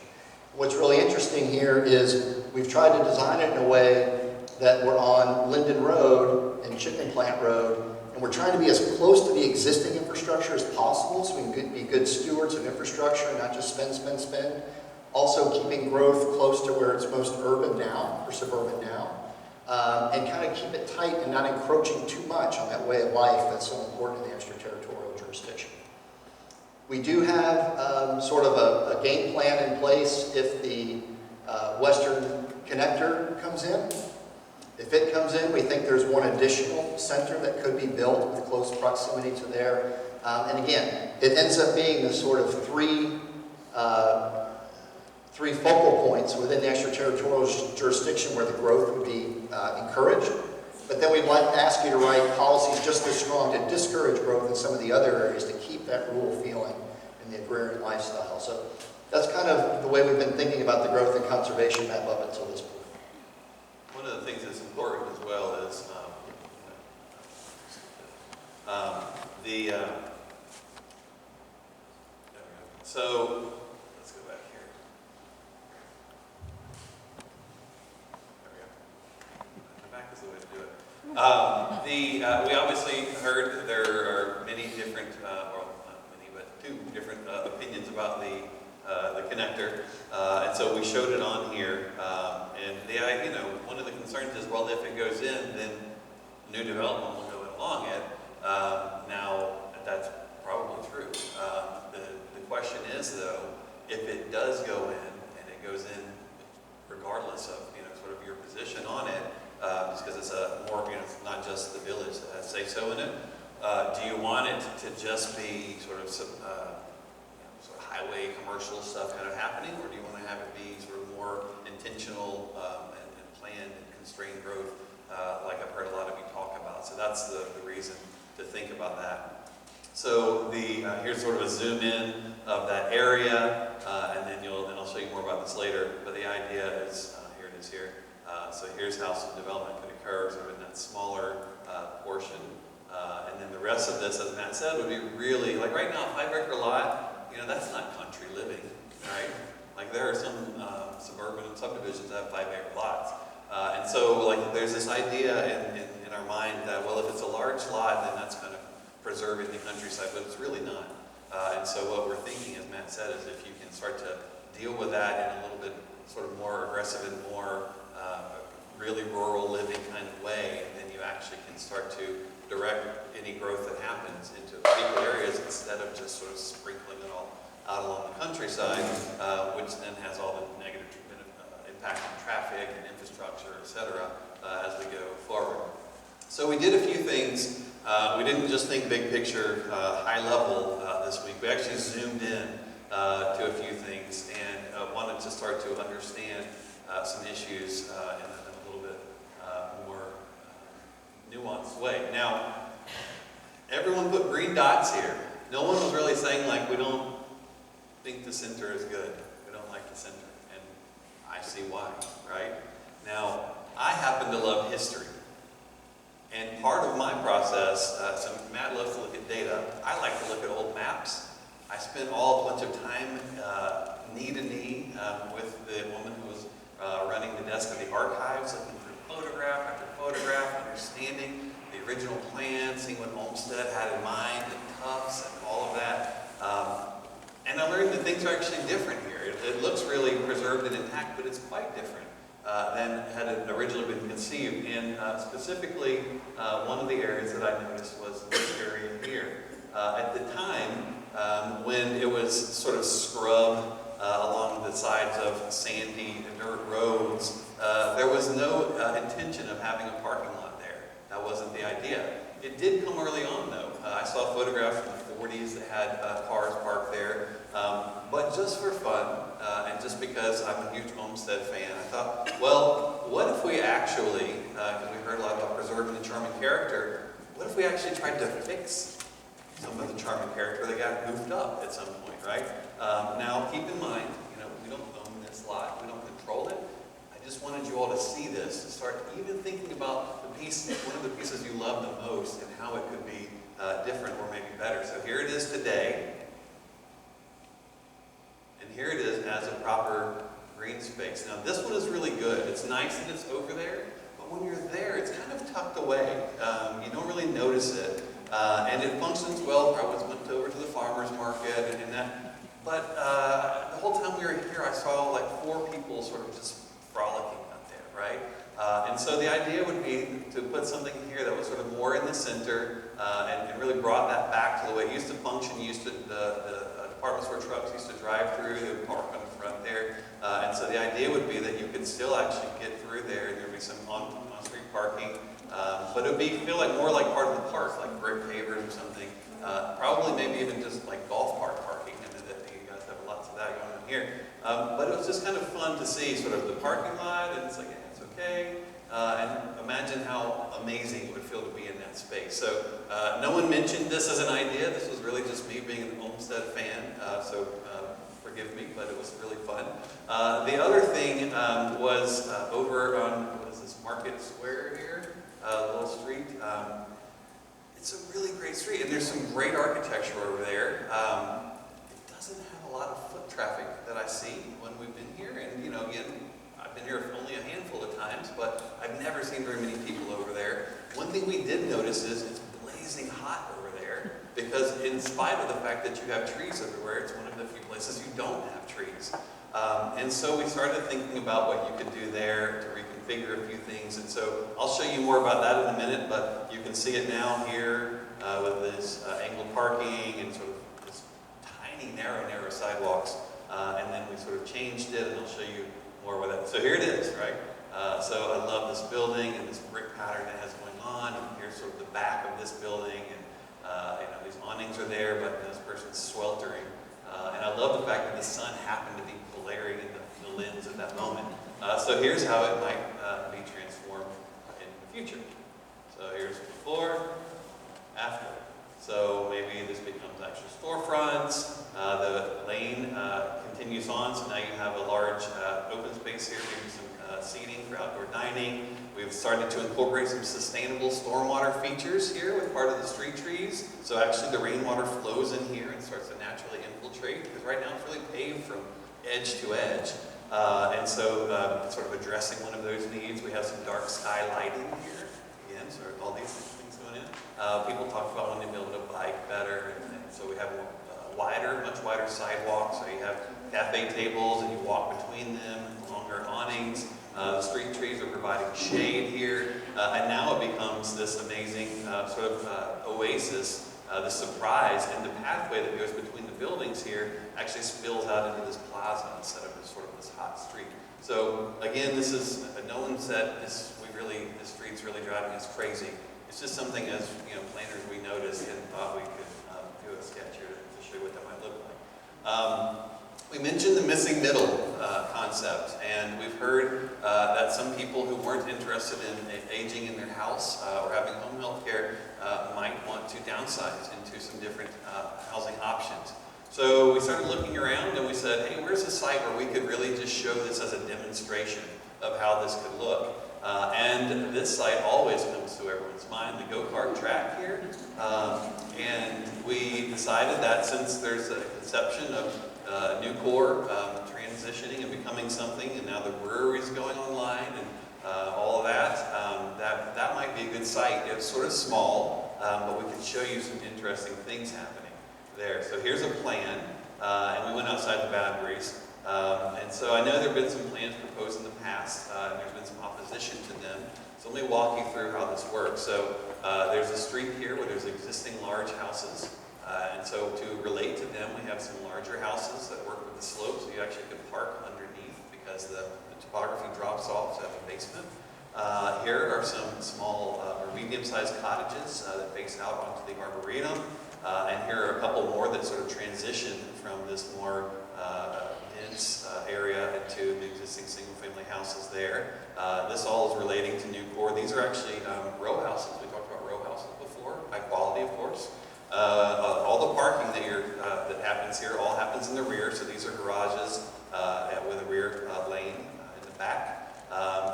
What's really interesting here is we've tried to design it in a way that we're on Linden Road and Chicken Plant Road, and we're trying to be as close to the existing infrastructure as possible so we can be good stewards of infrastructure and not just spend, spend, spend. Also keeping growth close to where it's most urban now, or suburban now, and kind of keep it tight and not encroaching too much on that way of life that's so important in the extraterritorial jurisdiction. We do have sort of a game plan in place if the Western Connector comes in. If it comes in, we think there's one additional center that could be built with close proximity to there. And again, it ends up being the sort of three focal points within the extraterritorial jurisdiction where the growth would be encouraged. But then we'd like to ask you to write policies just as strong to discourage growth in some of the other areas to keep that rural feeling in the agrarian lifestyle. So that's kind of the way we've been thinking about the growth and conservation map up until this point. One of the things that's important as well is so let's go back here. There we go. The back is the way to do it. We obviously heard there are many different, well, not many, but two different opinions about the connector, and so we showed it on here. And one of the concerns is, well, if it goes in, then new development will go along it. Now, that's probably true. The question is, though, if it does go in, and it goes in regardless of, sort of your position on it, just because it's it's not just the village that has say-so in it. Do you want it to just be sort of highway commercial stuff kind of happening, or do you want to have it be sort of more intentional and planned and constrained growth, like I've heard a lot of you talk about? So that's the reason to think about that. So here's sort of a zoom in of that area, and then I'll show you more about this later. But the idea is here it is here. So here's how some development could occur, sort of in that smaller portion. And then the rest of this, as Matt said, would be really, like right now, 5-acre lot, that's not country living, right? Like there are some suburban subdivisions that have 5-acre lots. And so like there's this idea in our mind that, well, if it's a large lot, then that's kind of preserving the countryside, but it's really not. And so what we're thinking, as Matt said, is if you can start to deal with that in a little bit sort of more aggressive and more really rural living kind of way, then you actually can start to direct any growth that happens into particular areas instead of just sort of sprinkling it all out along the countryside, which then has all the negative impact on traffic and infrastructure, et cetera, as we go forward. So we did a few things. We didn't just think big picture, high level this week. We actually zoomed in to a few things and wanted to start to understand some issues in a little bit more nuanced way. Now, everyone put green dots here. No one was really saying like, we don't think the center is good. We don't like the center. And I see why, right? Now, I happen to love history. And part of my process, so Matt loves to look at data. I like to look at old maps. I spent a bunch of time knee to knee with the woman who was running the desk of the archives, looking through photograph after photograph, understanding the original plan, seeing what Olmsted had in mind, and Tufts and all of that. And I learned that things are actually different here. It looks really preserved and intact, but it's quite different than had it originally been conceived. And specifically, one of the areas that I noticed was this area here. At the time, when it was sort of scrubbed along the sides of sandy dirt roads, there was no intention of having a parking lot there. That wasn't the idea. It did come early on, though. I saw a photograph from the 40s that had cars parked there. But just for fun, and just because I'm a huge Olmsted fan, I thought, well, what if we actually, because we heard a lot about preserving the charming character, what if we actually tried to fix some of the charming character that got goofed up at some point, right? Now, keep in mind, we don't own this lot, we don't control it. I just wanted you all to see this, to start even thinking about one of the pieces you love the most and how it could be different or maybe better. So here it is today, and here it is as a proper green space. Now this one is really good. It's nice that it's over there, but when you're there, it's kind of tucked away. You don't really notice it, and it functions well. I went over to the farmer's market and that, but the whole time we were here, I saw like 4 people sort of just frolicking out there, right? And so the idea would be to put something here that was sort of more in the center and really brought that back to the way it used to function. The department store trucks used to drive through, they would park on the front there. And so the idea would be that you could still actually get through there, and there would be some on-street parking. But it would feel like more like part of the park, like brick pavers or something. Probably maybe even just like golf cart parking. I mean, you guys have lots of that going on here. But it was just kind of fun to see sort of the parking lot, and it's like, yeah, it's okay. And imagine how amazing it would feel to be in that space. So no one mentioned this as an idea. This was really just me being an Olmsted fan. So forgive me, but it was really fun. The other thing was over on, what is this, Market Square here, little street. It's a really great street, and there's some great architecture over there. It doesn't have a lot of foot traffic that I see when we've been here, and again, I've been here only a handful of times, but I've never seen very many people over there. One thing we did notice is it's blazing hot over there, because in spite of the fact that you have trees everywhere, it's one of the few places you don't have trees. And so we started thinking about what you could do there to reconfigure a few things. And so I'll show you more about that in a minute, but you can see it now here with this angled parking and sort of this tiny, narrow sidewalks. And then we sort of changed it, and I'll show you more with it. So here it is, right? So I love this building and this brick pattern it has going on. And here's sort of the back of this building, and these awnings are there, but this person's sweltering And I love the fact that the sun happened to be blaring in the lens at that moment. So here's how it might be transformed in the future. So here's before, after. So maybe this becomes actual storefronts. The lane continues on, so now you have a large open space here, maybe some seating for outdoor dining. We've started to incorporate some sustainable stormwater features here with part of the street trees. So actually the rainwater flows in here and starts to naturally infiltrate, because right now it's really paved from edge to edge. And so sort of addressing one of those needs. We have some dark sky lighting here. Again, so all these things going in. People talk about wanting to be able to bike better, and so we have much wider sidewalks. So you have cafe tables and you walk between them, longer awnings. The street trees are providing shade here, and now it becomes this amazing sort of oasis. The surprise and the pathway that goes between the buildings here actually spills out into this plaza instead of sort of this hot street. So again, this is no one said this. The street's really driving us crazy. It's just something as planners we noticed and thought we could do a sketch here to show you what that might look like. We mentioned the missing middle concept, and we've heard that some people who weren't interested in aging in their house or having home health care might want to downsize into some different housing options. So we started looking around and we said, hey, where's a site where we could really just show this as a demonstration of how this could look? And this site always comes to everyone's mind, the go-kart track here. And we decided that since there's a conception of Nucor transitioning and becoming something, and now the brewery's going online and all of that, that might be a good site. It's sort of small, but we can show you some interesting things happening there. So here's a plan, and we went outside the boundaries. And so I know there have been some plans proposed in the past, and there's been some opposition to them. So let me walk you through how this works. So there's a street here where there's existing large houses. And so to relate to them, we have some larger houses that work with the slope, so you actually can park underneath because the topography drops off to have a basement. Here are some small or medium-sized cottages that face out onto the Arboretum. And here are a couple more that sort of transition from this more dense area into the existing single-family houses there. This all is relating to Nucor. These are actually row houses. We talked about row houses before, high quality, of course. All the parking that happens here all happens in the rear, so these are garages with a rear lane in the back.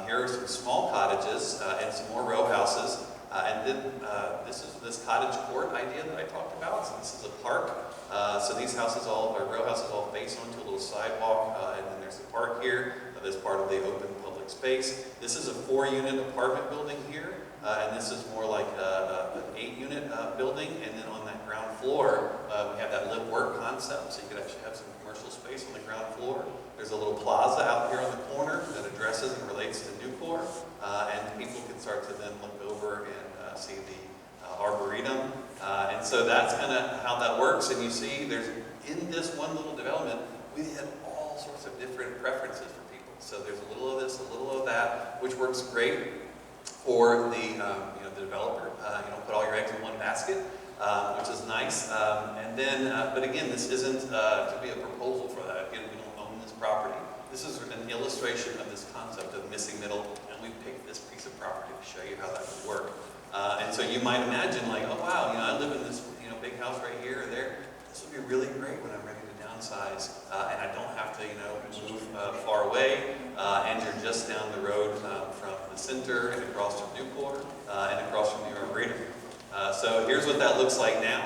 Here are some small cottages and some more row houses. And then this is this cottage court idea that I talked about. So this is a park. So these houses row houses all face onto a little sidewalk, and then there's a park here. This part of the open public space. This is a 4-unit apartment building here, and this is more like an 8-unit building. And then on that ground floor, we have that live-work concept, so you could actually have some commercial space on the ground floor. There's a little plaza out here on the corner that addresses and relates to Nucor, and people can start to then look over and see the Arboretum. And so that's kind of how that works. And you see, in this one little development, we had all sorts of different preferences for people. So there's a little of this, a little of that, which works great for the the developer. You don't put all your eggs in one basket, which is nice. And then, but again, this isn't to be a proposal for that. Again, we don't own this property. This is an illustration of this concept of missing middle, and we picked this piece of property to show you how that would work. And so you might imagine, like, oh wow, I live in this big house right here or there. This would be really great when I'm ready to downsize, and I don't have to move far away, and you're just down the road from the center and across from Nucor and across from the Arboretum. So here's what that looks like now.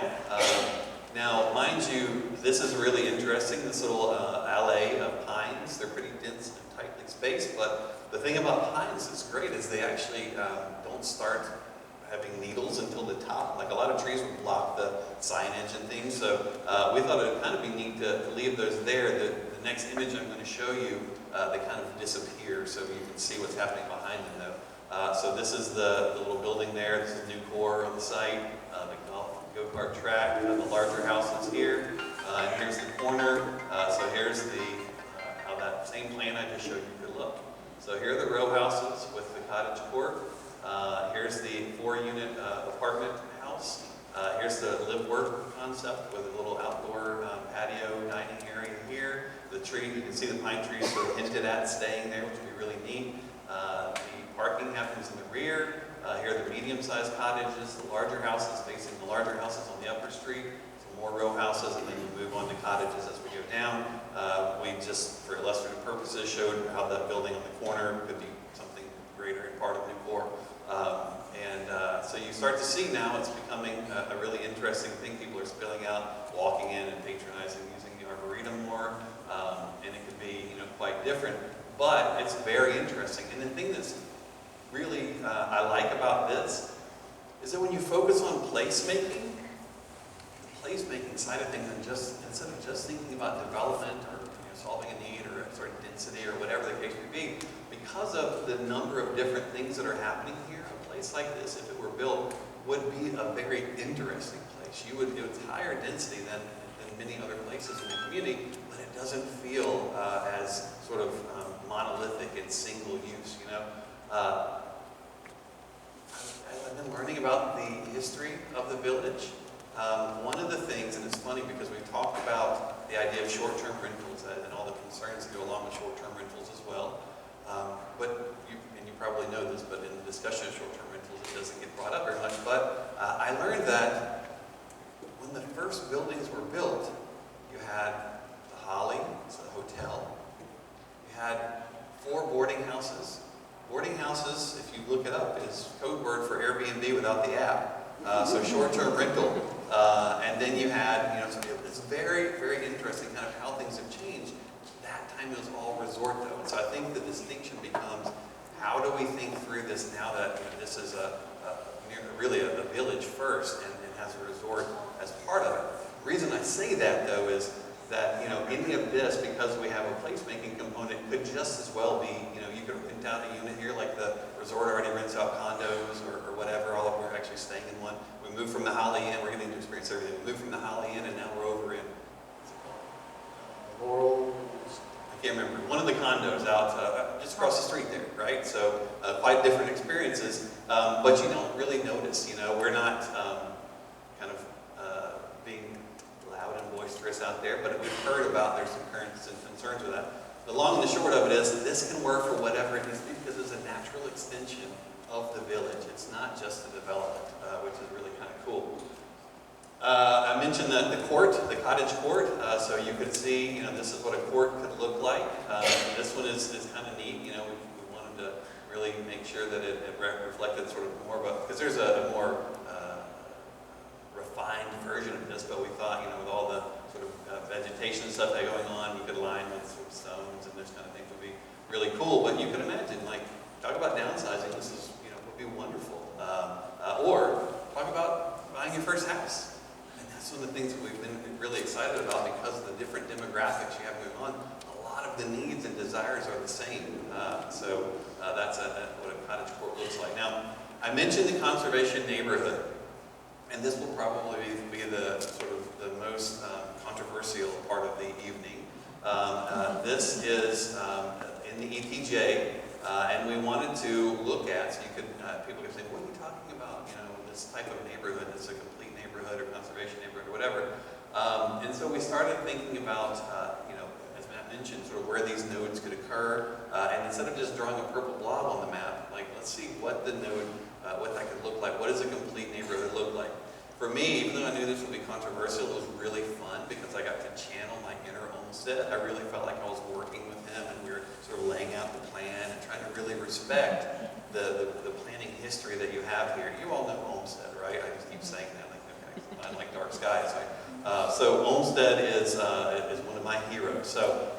Now, mind you, this is really interesting. This little alley of pines. They're pretty dense and tightly spaced, but the thing about pines that's great is they actually don't start having needles until the top. Like a lot of trees would block the signage and things, so we thought it would kind of be neat to leave those there. The next image I'm going to show you, they kind of disappear, so you can see what's happening behind them though. So this is the little building there. This is Nucor on the site, the go-kart track, the larger houses here, and here's the corner. So here's how that same plan I just showed you could look. So here are the row houses with the cottage court. Here's the 4-unit apartment house. Here's the live-work concept with a little outdoor patio dining area here. The tree, you can see the pine trees sort of hinted at staying there, which would be really neat. The parking happens in the rear. Here are the medium-sized cottages, the larger houses facing the larger houses on the upper street. Some more row houses, and then we move on to cottages as we go down. We just, for illustrative purposes, showed how the building on the corner could be something greater in part of Newport. So you start to see now it's becoming a really interesting thing. People are spilling out, walking in and patronizing, using the Arboretum more, and it could be quite different, but it's very interesting. And the thing that's really I like about this is that when you focus on placemaking, the placemaking side of things, and instead of just thinking about development or solving a need or a certain density or whatever the case may be, because of the number of different things that are happening here, a place like this, if it were built, would be a very interesting place. It would higher density than many other places in the community, but it doesn't feel as sort of monolithic and single use. I've been learning about the history of the village. One of the things, and it's funny because we've talked about the idea of short-term rentals and all the concerns that go along with short-term rentals as well. But you probably know this, but in the discussion of short-term rentals, it doesn't get brought up very much. But I learned that when the first buildings were built, you had the Holly, it's a hotel. You had 4 boarding houses. Boarding houses, if you look it up, is code word for Airbnb without the app. So short-term rental. And then you had, so it's very, very interesting kind of how things have changed. That time it was all resort though. And so I think the distinction becomes, how do we think through this now that this is really a village first and has a resort as part of it. The reason I say that though is that any of this, because we have a placemaking component, could just as well be, you could rent out a unit here like the resort already rents out condos or whatever, all of we're actually staying in one. We moved from the Holly Inn, we're getting to experience everything. We moved from the Holly Inn and now we're over in Laurel, I can't remember, one of the condos out just across the street there, right? So quite different experiences, but you don't really notice, we're not kind of being loud and boisterous out there, but we've heard about there's some current concerns with that. The long and the short of it is that this can work for whatever it needs to be because it's a natural extension of the village. It's not just a development, which is really kind of cool. I mentioned the court, the cottage court, so you could see, this is what a court could look like. This one is kind of neat. We wanted to really make sure that it reflected sort of more about, because there's a more refined version of this, but we thought, with all the sort of vegetation stuff that going on, you could line with some stones and those kind of things would be really cool. But you can imagine, talk about downsizing. This is, would be wonderful. Or talk about buying your first house. And that's one of the things that we've been really excited about because of the different demographics you have going on. A lot of the needs and desires are the same. So that's what a cottage court looks like. Now, I mentioned the conservation neighborhood. And this will probably be the sort of the most controversial part of the evening. This is in the ETJ, and we wanted to look at, so you could, people could say, what are you talking about? This type of neighborhood, it's a complete neighborhood or conservation neighborhood or whatever. And so we started thinking about, as Matt mentioned, sort of where these nodes could occur. And instead of just drawing a purple blob on the map, let's see what the node, what that could look like. What does a complete neighborhood look like? For me, even though I knew this would be controversial, it was really fun because I got to channel my inner Olmsted. I really felt like I was working with him and we were sort of laying out the plan and trying to really respect the planning history that you have here. You all know Olmsted, right? I just keep saying that, I like dark skies. So Olmsted is one of my heroes. So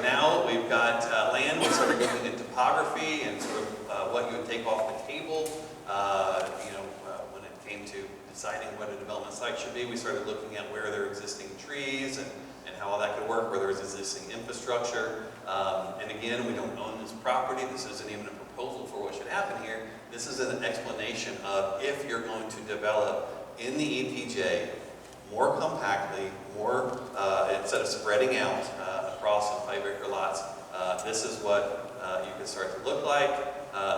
now we've got land. We started looking at topography and sort of what you would take off the table. When it came to deciding what a development site should be, we started looking at where there are existing trees and how all that could work, where there's existing infrastructure. And again, we don't own this property. This isn't even a proposal for what should happen here. This is an explanation of if you're going to develop in the ETJ more compactly, instead of spreading out across some 5-acre lots, this is what you can start to look like.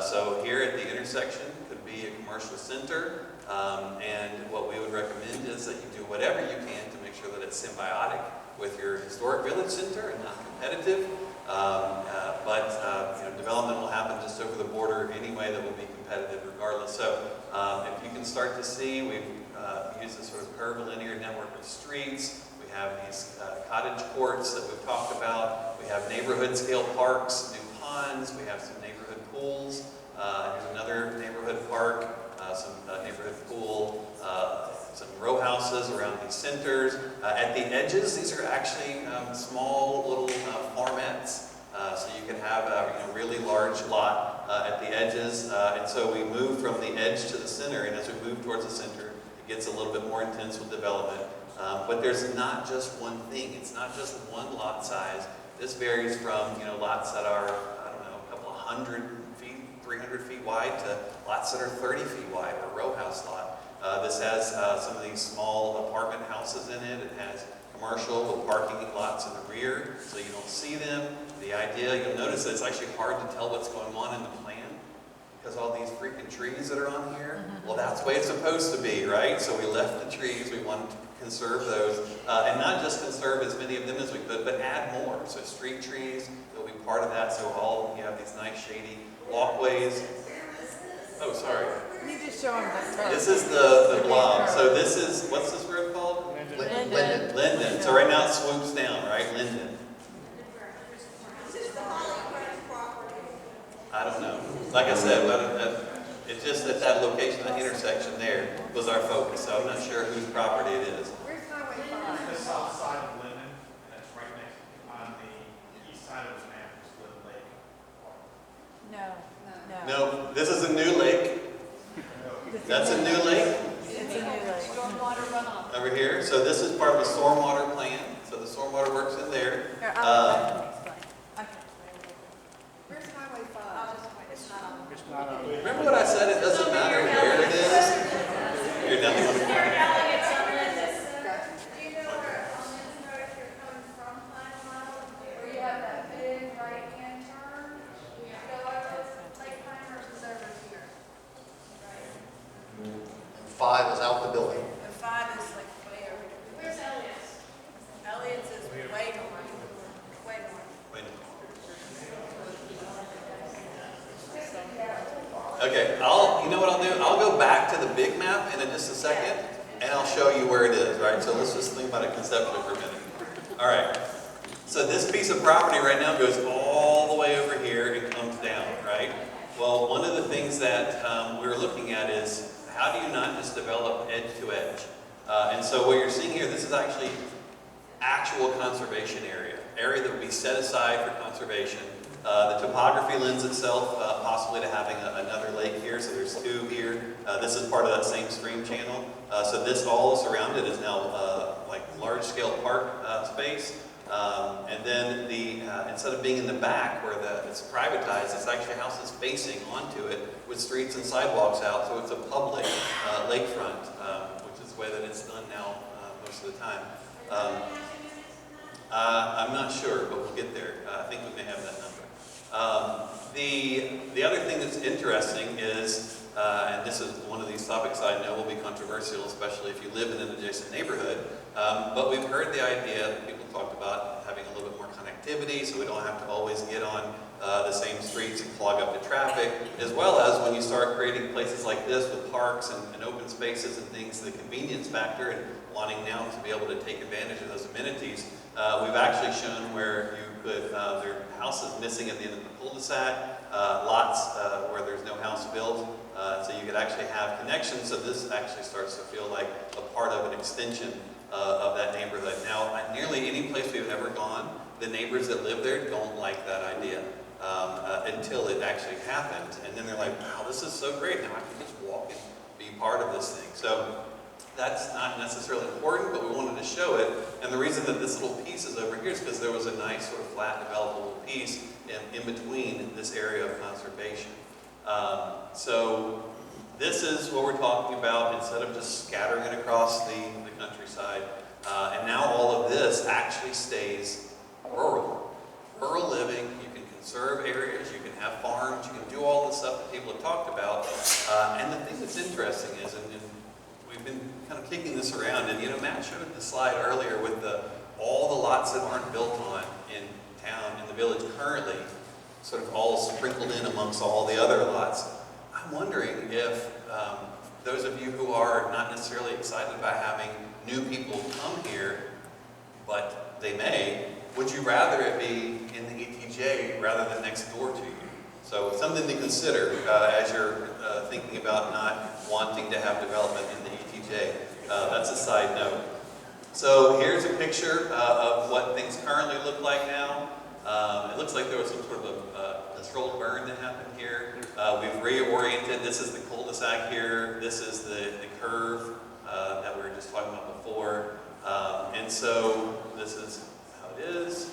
So here at the intersection could be a commercial commercial center. And what we would recommend is that you do whatever you can to make sure that it's symbiotic with your historic village center and not competitive. But development will happen just over the border anyway that will be competitive regardless. So if you can start to see, we've used this sort of curvilinear network of streets. We have these cottage courts that we've talked about. We have neighborhood scale parks, new ponds. We have some neighborhood pools. Here's another neighborhood park, some neighborhood pool, some row houses around these centers. At the edges, these are actually small little farmettes. So you can have a really large lot at the edges. And so we move from the edge to the center, and as we move towards the center, it gets a little bit more intense with development. But there's not just one thing. It's not just one lot size. This varies from lots that are, I don't know, a couple of 100 feet, 300 feet wide to lots that are 30 feet wide, or row house lot. This has some of these small apartment houses in it. It has commercial with parking lots in the rear, so you don't see them. The idea, you'll notice that it's actually hard to tell what's going on in the plan because all these freaking trees that are on here, well, that's the way it's supposed to be, right? So we left the trees, we wanted to conserve those, and not just conserve as many of them as we could, but add more. So street trees will be part of that, so you have these nice shady walkways. Oh, sorry. You just show them the This is the blob. So this is, what's this road called? Linden. Linden. So right now it swoops down, right? Linden. I don't know. Like I said, it's just at that location, that intersection there, was our focus. So I'm not sure whose property it is. Where's Highway The 5? south side of Linden, and it's right next, on the east side of the map is Little Lake. No, this is a new lake. That's a new lake It's a new lake. Stormwater runoff. over here. So this is part of the stormwater plan. So the stormwater works in there. Here, I'll let them explain. Okay. Where's Highway 5? It's not on. It's not on. Remember what I said? It doesn't matter where it is. You're down the There are delegates on this. Do you know where, on this road, if you're coming from Planapalooza, where you have that big right-hand turn? You go over Lake Pine versus over here. And 5 is out the building. And 5 is like way over here. Where's Elliot's? Elliot's is way north. Way north. Wait. Okay, you know what I'll do? I'll go back to the big map in just a second, and I'll show you where it is, right? So let's just think about it conceptually for a minute. All right, so this piece of property right now goes all the way over here and comes down, right? Well, one of the things that we're looking at is how do you not just develop edge to edge? And so what you're seeing here, this is actually actual conservation area that would be set aside for conservation. The topography lends itself possibly to having another lake here, so there's 2 here. This is part of that same stream channel. So this all surrounded is now like large-scale park space. And then instead of being in the back where it's privatized, it's actually houses facing onto it with streets and sidewalks out, so it's a public lakefront, which is the way that it's done now most of the time. I'm not sure, but we'll get there. I think we may have that number. The other thing that's interesting is, and this is one of these topics I know will be controversial, especially if you live in an adjacent neighborhood, but we've heard the idea, people talked about having a little bit more connectivity so we don't have to always get on the same streets and clog up the traffic, as well as when you start creating places like this with parks and open spaces and things, the convenience factor and wanting now to be able to take advantage of those amenities. We've actually shown where you could, there are houses missing at the end of the cul-de-sac, lots where there's no house built, so you could actually have connections, so this actually starts to feel like a part of an extension of that neighborhood. Now, at nearly any place we've ever gone, the neighbors that live there don't like that idea until it actually happens, and then they're like, wow, this is so great, now I can just walk and be part of this thing. So that's not necessarily important, but we wanted to show it. And the reason that this little piece is over here is because there was a nice sort of flat developable piece in between this area of conservation. So this is what we're talking about instead of just scattering it across the countryside. And now all of this actually stays rural. Rural living, you can conserve areas, you can have farms, you can do all the stuff that people have talked about. And the thing that's interesting is, and we've been kind of kicking this around, and Matt showed the slide earlier with all the lots that aren't built on in town, in the village currently, sort of all sprinkled in amongst all the other lots. I'm wondering if those of you who are not necessarily excited about having new people come here, but they may, would you rather it be in the ETJ rather than next door to you? So something to consider as you're thinking about not wanting to have development in the ETJ. That's a side note. So here's a picture of what things currently look like now. It looks like there was some sort of a controlled burn that happened here. We've reoriented. This is the cul-de-sac here. This is the curve that we were just talking about before. And so this is how it is. Is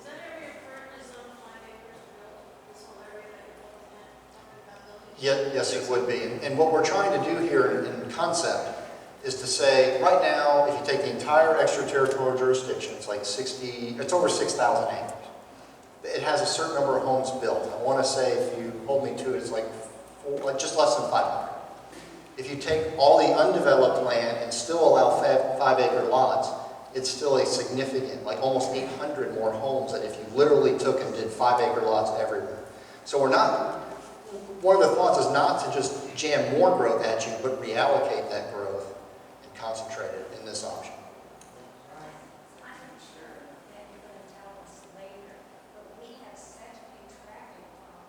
that area currently zoned 5 acres built, this whole area that you're looking at, talking about building? Yes, it would be. And what we're trying to do here in concept is to say, right now, if you take the entire extraterritorial jurisdiction, it's like it's over 6,000 acres. It has a certain number of homes built. I want to say, if you hold me to it, it's like just less than 500. If you take all the undeveloped land and still allow 5-acre lots, it's still a significant, like almost 800 more homes that if you literally took and did 5-acre lots everywhere. So one of the thoughts is not to just jam more growth at you, but reallocate that growth and concentrate it in this option. I'm sure that you're going to tell us later, but we have such a traffic problem.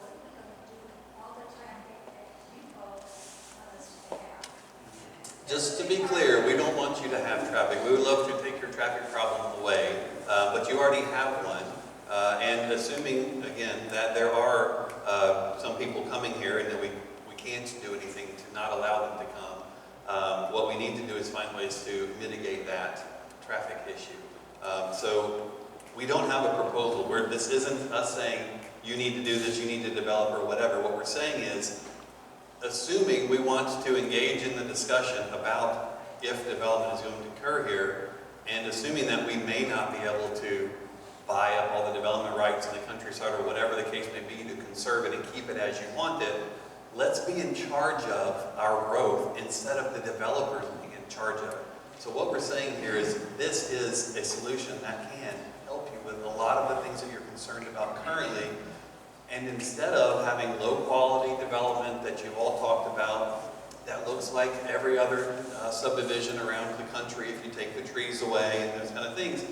What are we going to do with all the traffic that you folks want us to have? Just to be clear, we don't want you to have traffic. We would love to take your traffic problem away, but you already have one. And assuming, again, that there are some people coming here and that we can't do anything to not allow them to come, what we need to do is find ways to mitigate that traffic issue. So we don't have a proposal. This isn't us saying, you need to do this, you need to develop, or whatever. What we're saying is, assuming we want to engage in the discussion about if development is going to occur here, and assuming that we may not be able to buy up all the development rights in the countryside or whatever the case may be to conserve it and keep it as you want it, let's be in charge of our growth instead of the developers being in charge of it. So what we're saying here is this is a solution that can help you with a lot of the things that you're concerned about currently. And instead of having low quality development that you've all talked about, that looks like every other subdivision around the country if you take the trees away and those kind of things,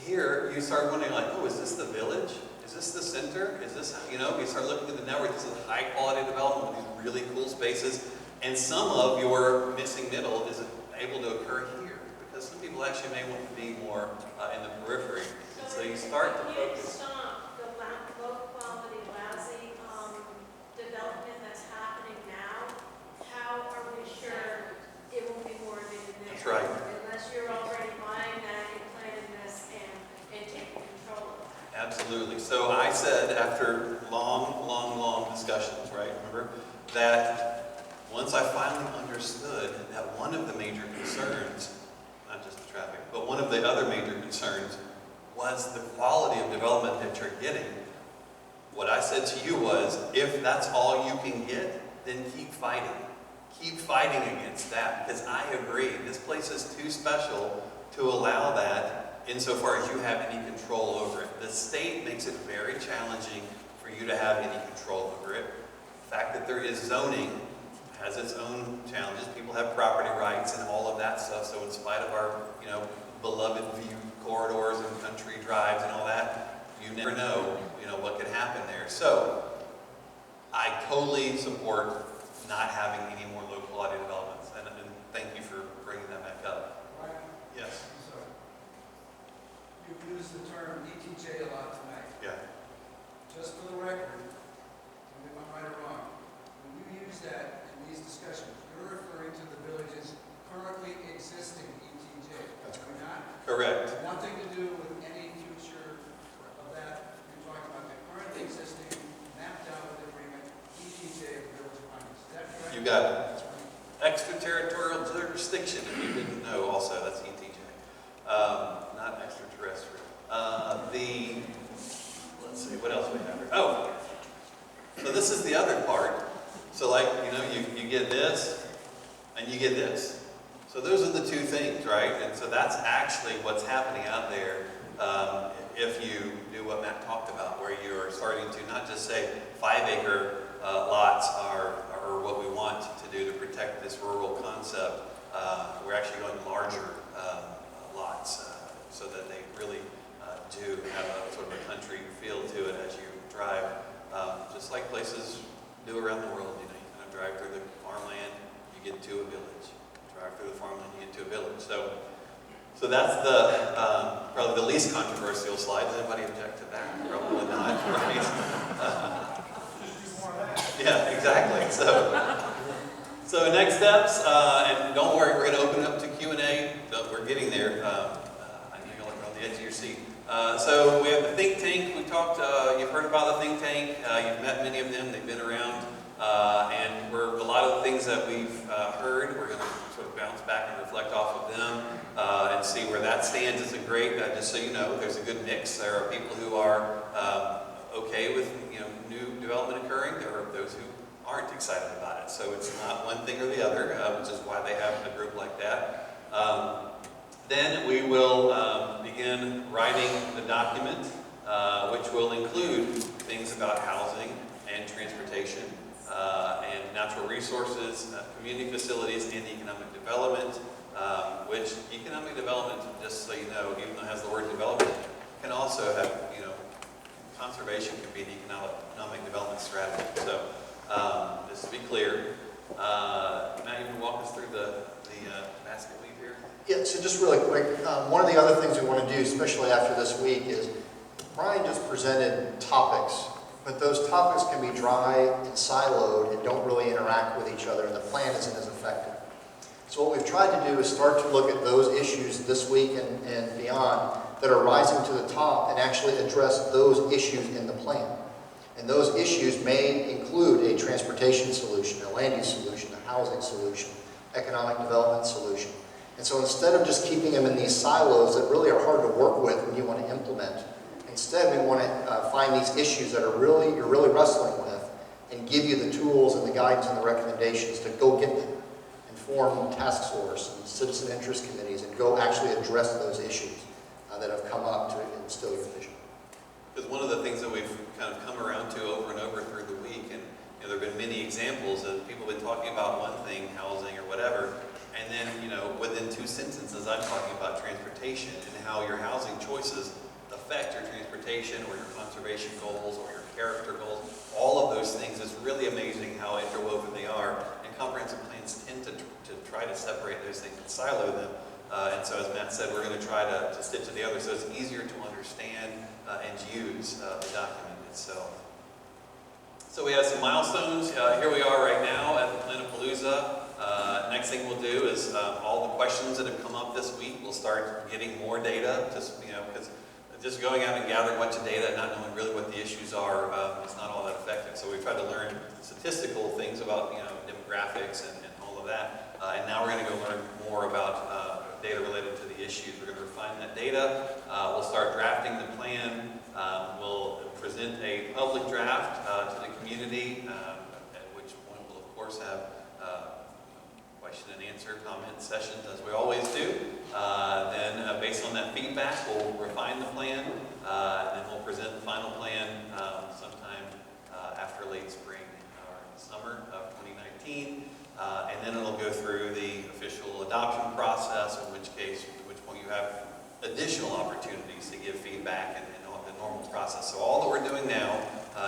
here you start wondering like, oh, is this the village? Is this the center? Is this, you start looking at the network, this is high quality development with these really cool spaces, and some of your missing middle is able to occur here, because some people actually may want to be more in the periphery. And so you start to focus. Low quality, lousy development that's happening now, how are we sure it won't be more of it in there? That's right. Unless you're already buying that and planning this and taking control of that. Absolutely. So I said after long discussions, right, remember, that once I finally understood that one of the major concerns, not just the traffic, but one of the other major concerns was the quality of development that you're getting, what I said to you was, if that's all you can get, then keep fighting. Keep fighting against that, because I agree, this place is too special to allow that insofar as you have any control over it. The state makes it very challenging for you to have any control over it. The fact that there is zoning has its own challenges. People have property rights and all of that stuff, so in spite of our, beloved view corridors and country drives and all that, you never know, what could happen there. So, I totally support not having any more low quality developments, and thank you for bringing that back up. Ryan? Yes. I'm sorry. You've used the term ETJ a lot tonight. Yeah. Just for the record, tell me if I'm right or wrong, when you use that in these discussions, you're referring to the village's currently existing ETJ. That's Are you not? Correct. Nothing to do with any future of that. You're talking about the currently existing, mapped out with agreement, ETJ of the Village of Pinehurst. Is that correct? You got it. Extraterritorial jurisdiction, if you didn't know also, that's ETJ. Not extraterrestrial. let's see, what else we have here? Oh, so this is the other part. So like, you get this, and you get this. So those are the two things, right? And so that's actually what's happening out there if you do what Matt talked about, where you are starting to not just say 5-acre lots are what we want to do to protect this rural concept. We're actually going larger lots so that they really do have a sort of a country feel to it as you drive, just like places do around the world. You kind of drive through the farmland, you get to a village. Drive through the farmland, you get to a village. So that's the probably the least controversial slide. Does anybody object to that? Probably not, right? Yeah, exactly. So next steps, and don't worry, we're going to open up to Q&A. We're getting there. I know you're on the edge of your seat. So we have the think tank. We talked. You've heard about the think tank. You've met many of them. They've been around, and a lot of the things that we've heard, we're going to sort of bounce back and reflect off of them and see where that stands. It's a great. Just so you know, there's a good mix. There are people who are okay with new development occurring. There are those who aren't excited about it. So it's not one thing or the other, which is why they have a group like that. Then we will begin writing the document, which will include things about housing and transportation and natural resources, community facilities, and economic development, which economic development, just so you know, even though it has the word development, can also have, conservation can be an economic development strategy. So just to be clear, Matt, you can walk us through the basket weave here? Yeah, so just really quick, one of the other things we want to do, especially after this week, is Brian just presented topics, but those topics can be dry and siloed and don't really interact with each other, and the plan isn't as effective. So what we've tried to do is start to look at those issues this week and beyond that are rising to the top and actually address those issues in the plan. And those issues may include a transportation solution, a land use solution, a housing solution, economic development solution. And so instead of just keeping them in these silos that really are hard to work with when you want to implement, instead we want to find these issues that you're really wrestling with and give you the tools and the guidance and the recommendations to go get them and form task force and citizen interest committees and go actually address those issues that have come up to instill your vision. Because one of the things that we've kind of come around to over and over through the week, and there have been many examples of people have been talking about one thing, housing or whatever, and then within 2 sentences I'm talking about transportation and how your housing choices affect your transportation or your conservation goals or your character goals. All of those things, is really amazing how interwoven they are, and comprehensive plans tend to try to separate those things and silo them. And so as Matt said, we're going to try to stitch it together so it's easier to understand and use the document itself. So we have some milestones. Here we are right now at the Planapalooza. Next thing we'll do is all the questions that have come up this week, we'll start getting more data, just because just going out and gathering a bunch of data and not knowing really what the issues are is not all that effective. So we tried to learn statistical things about demographics and all of that. And now we're going to go learn more about data related to the issues. We're going to refine that data. We'll start drafting the plan. We'll present a public draft to the community, at which point we'll of course have question and answer, comment sessions as we always do. Then based on that feedback, we'll refine the plan, and then we'll present the final plan sometime after late spring or summer of 2019. And then it'll go through the official adoption process, at which point you have additional opportunities to give feedback and the normal process. So all that we're doing now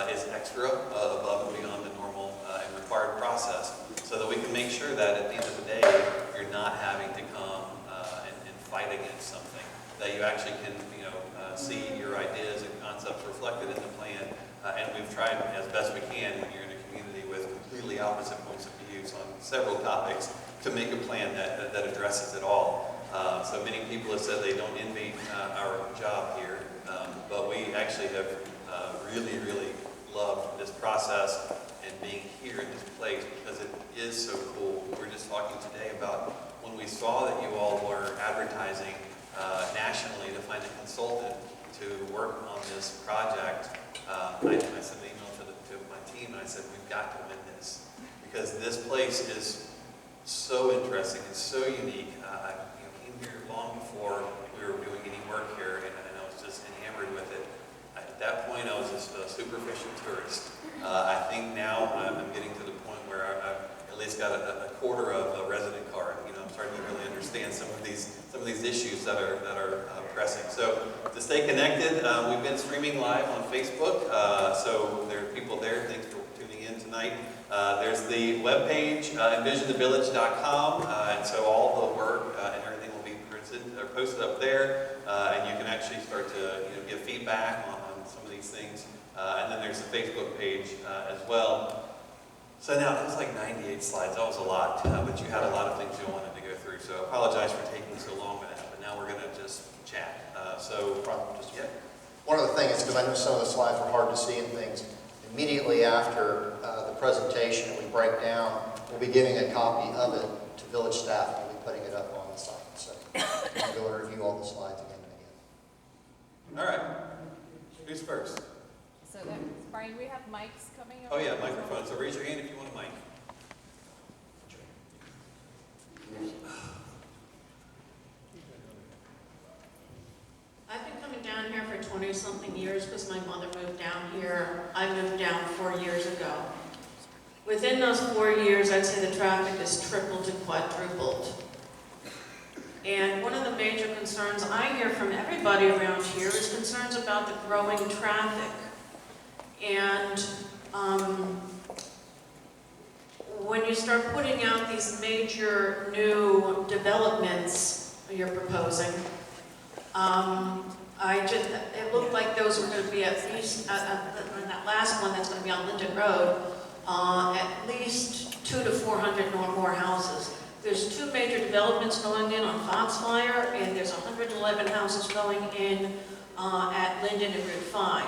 is extra above and beyond the normal and required process, so that we can make sure that at the end of the day, you're not having to come and fight against something, that you actually can see your ideas and concepts reflected in the plan. And we've tried as best we can, when you're in a community with completely opposite points of views on several topics, to make a plan that addresses it all. So many people have said they don't envy our job here, but we actually have really, really loved this process and being here in this place, because it is so cool. We were just talking today about when we saw that you all were advertising nationally to find a consultant. to work on this project, I sent an email to my team and I said, we've got to win this because this place is so interesting. It's so unique. I came here long before we were doing any work here, and I was just enamored with it. At that point, I was just a superficial tourist. I think now I'm getting to the point where I've at least got a quarter of a resident card. I'm starting to really understand some of these issues that are pressing. So to stay connected, we've been streaming live on Facebook. So there are people there. Thanks for tuning in tonight. There's the webpage, envisionthevillage.com, and so all the work and everything will be posted up there, and you can actually start to give feedback on some of these things. And then there's the Facebook page as well. So now, that was like 98 slides. That was a lot, but you had a lot of things you wanted to go through. So I apologize for taking so long with that, but now we're going to just chat. One of the things, because I know some of the slides were hard to see and things, immediately after the presentation that we break down, we'll be giving a copy of it to village staff and we'll be putting it up on the site. So I'll go and review all the slides again and again. All right. Who's first? So that, Brian, we have mics coming up. Oh yeah, microphone. So raise your hand if you want a mic. I've been coming down here for 20-something years because my mother moved down here. I moved down 4 years ago. Within those 4 years, I'd say the traffic has tripled to quadrupled. And one of the major concerns I hear from everybody around here is concerns about the growing traffic. And when you start putting out these major new developments you're proposing, it looked like those were going to be at least, that last one that's going to be on Linden Road, at least 200 to 400 or more houses. There's 2 major developments going in on Foxfire, and there's 111 houses going in at Linden and Route 5.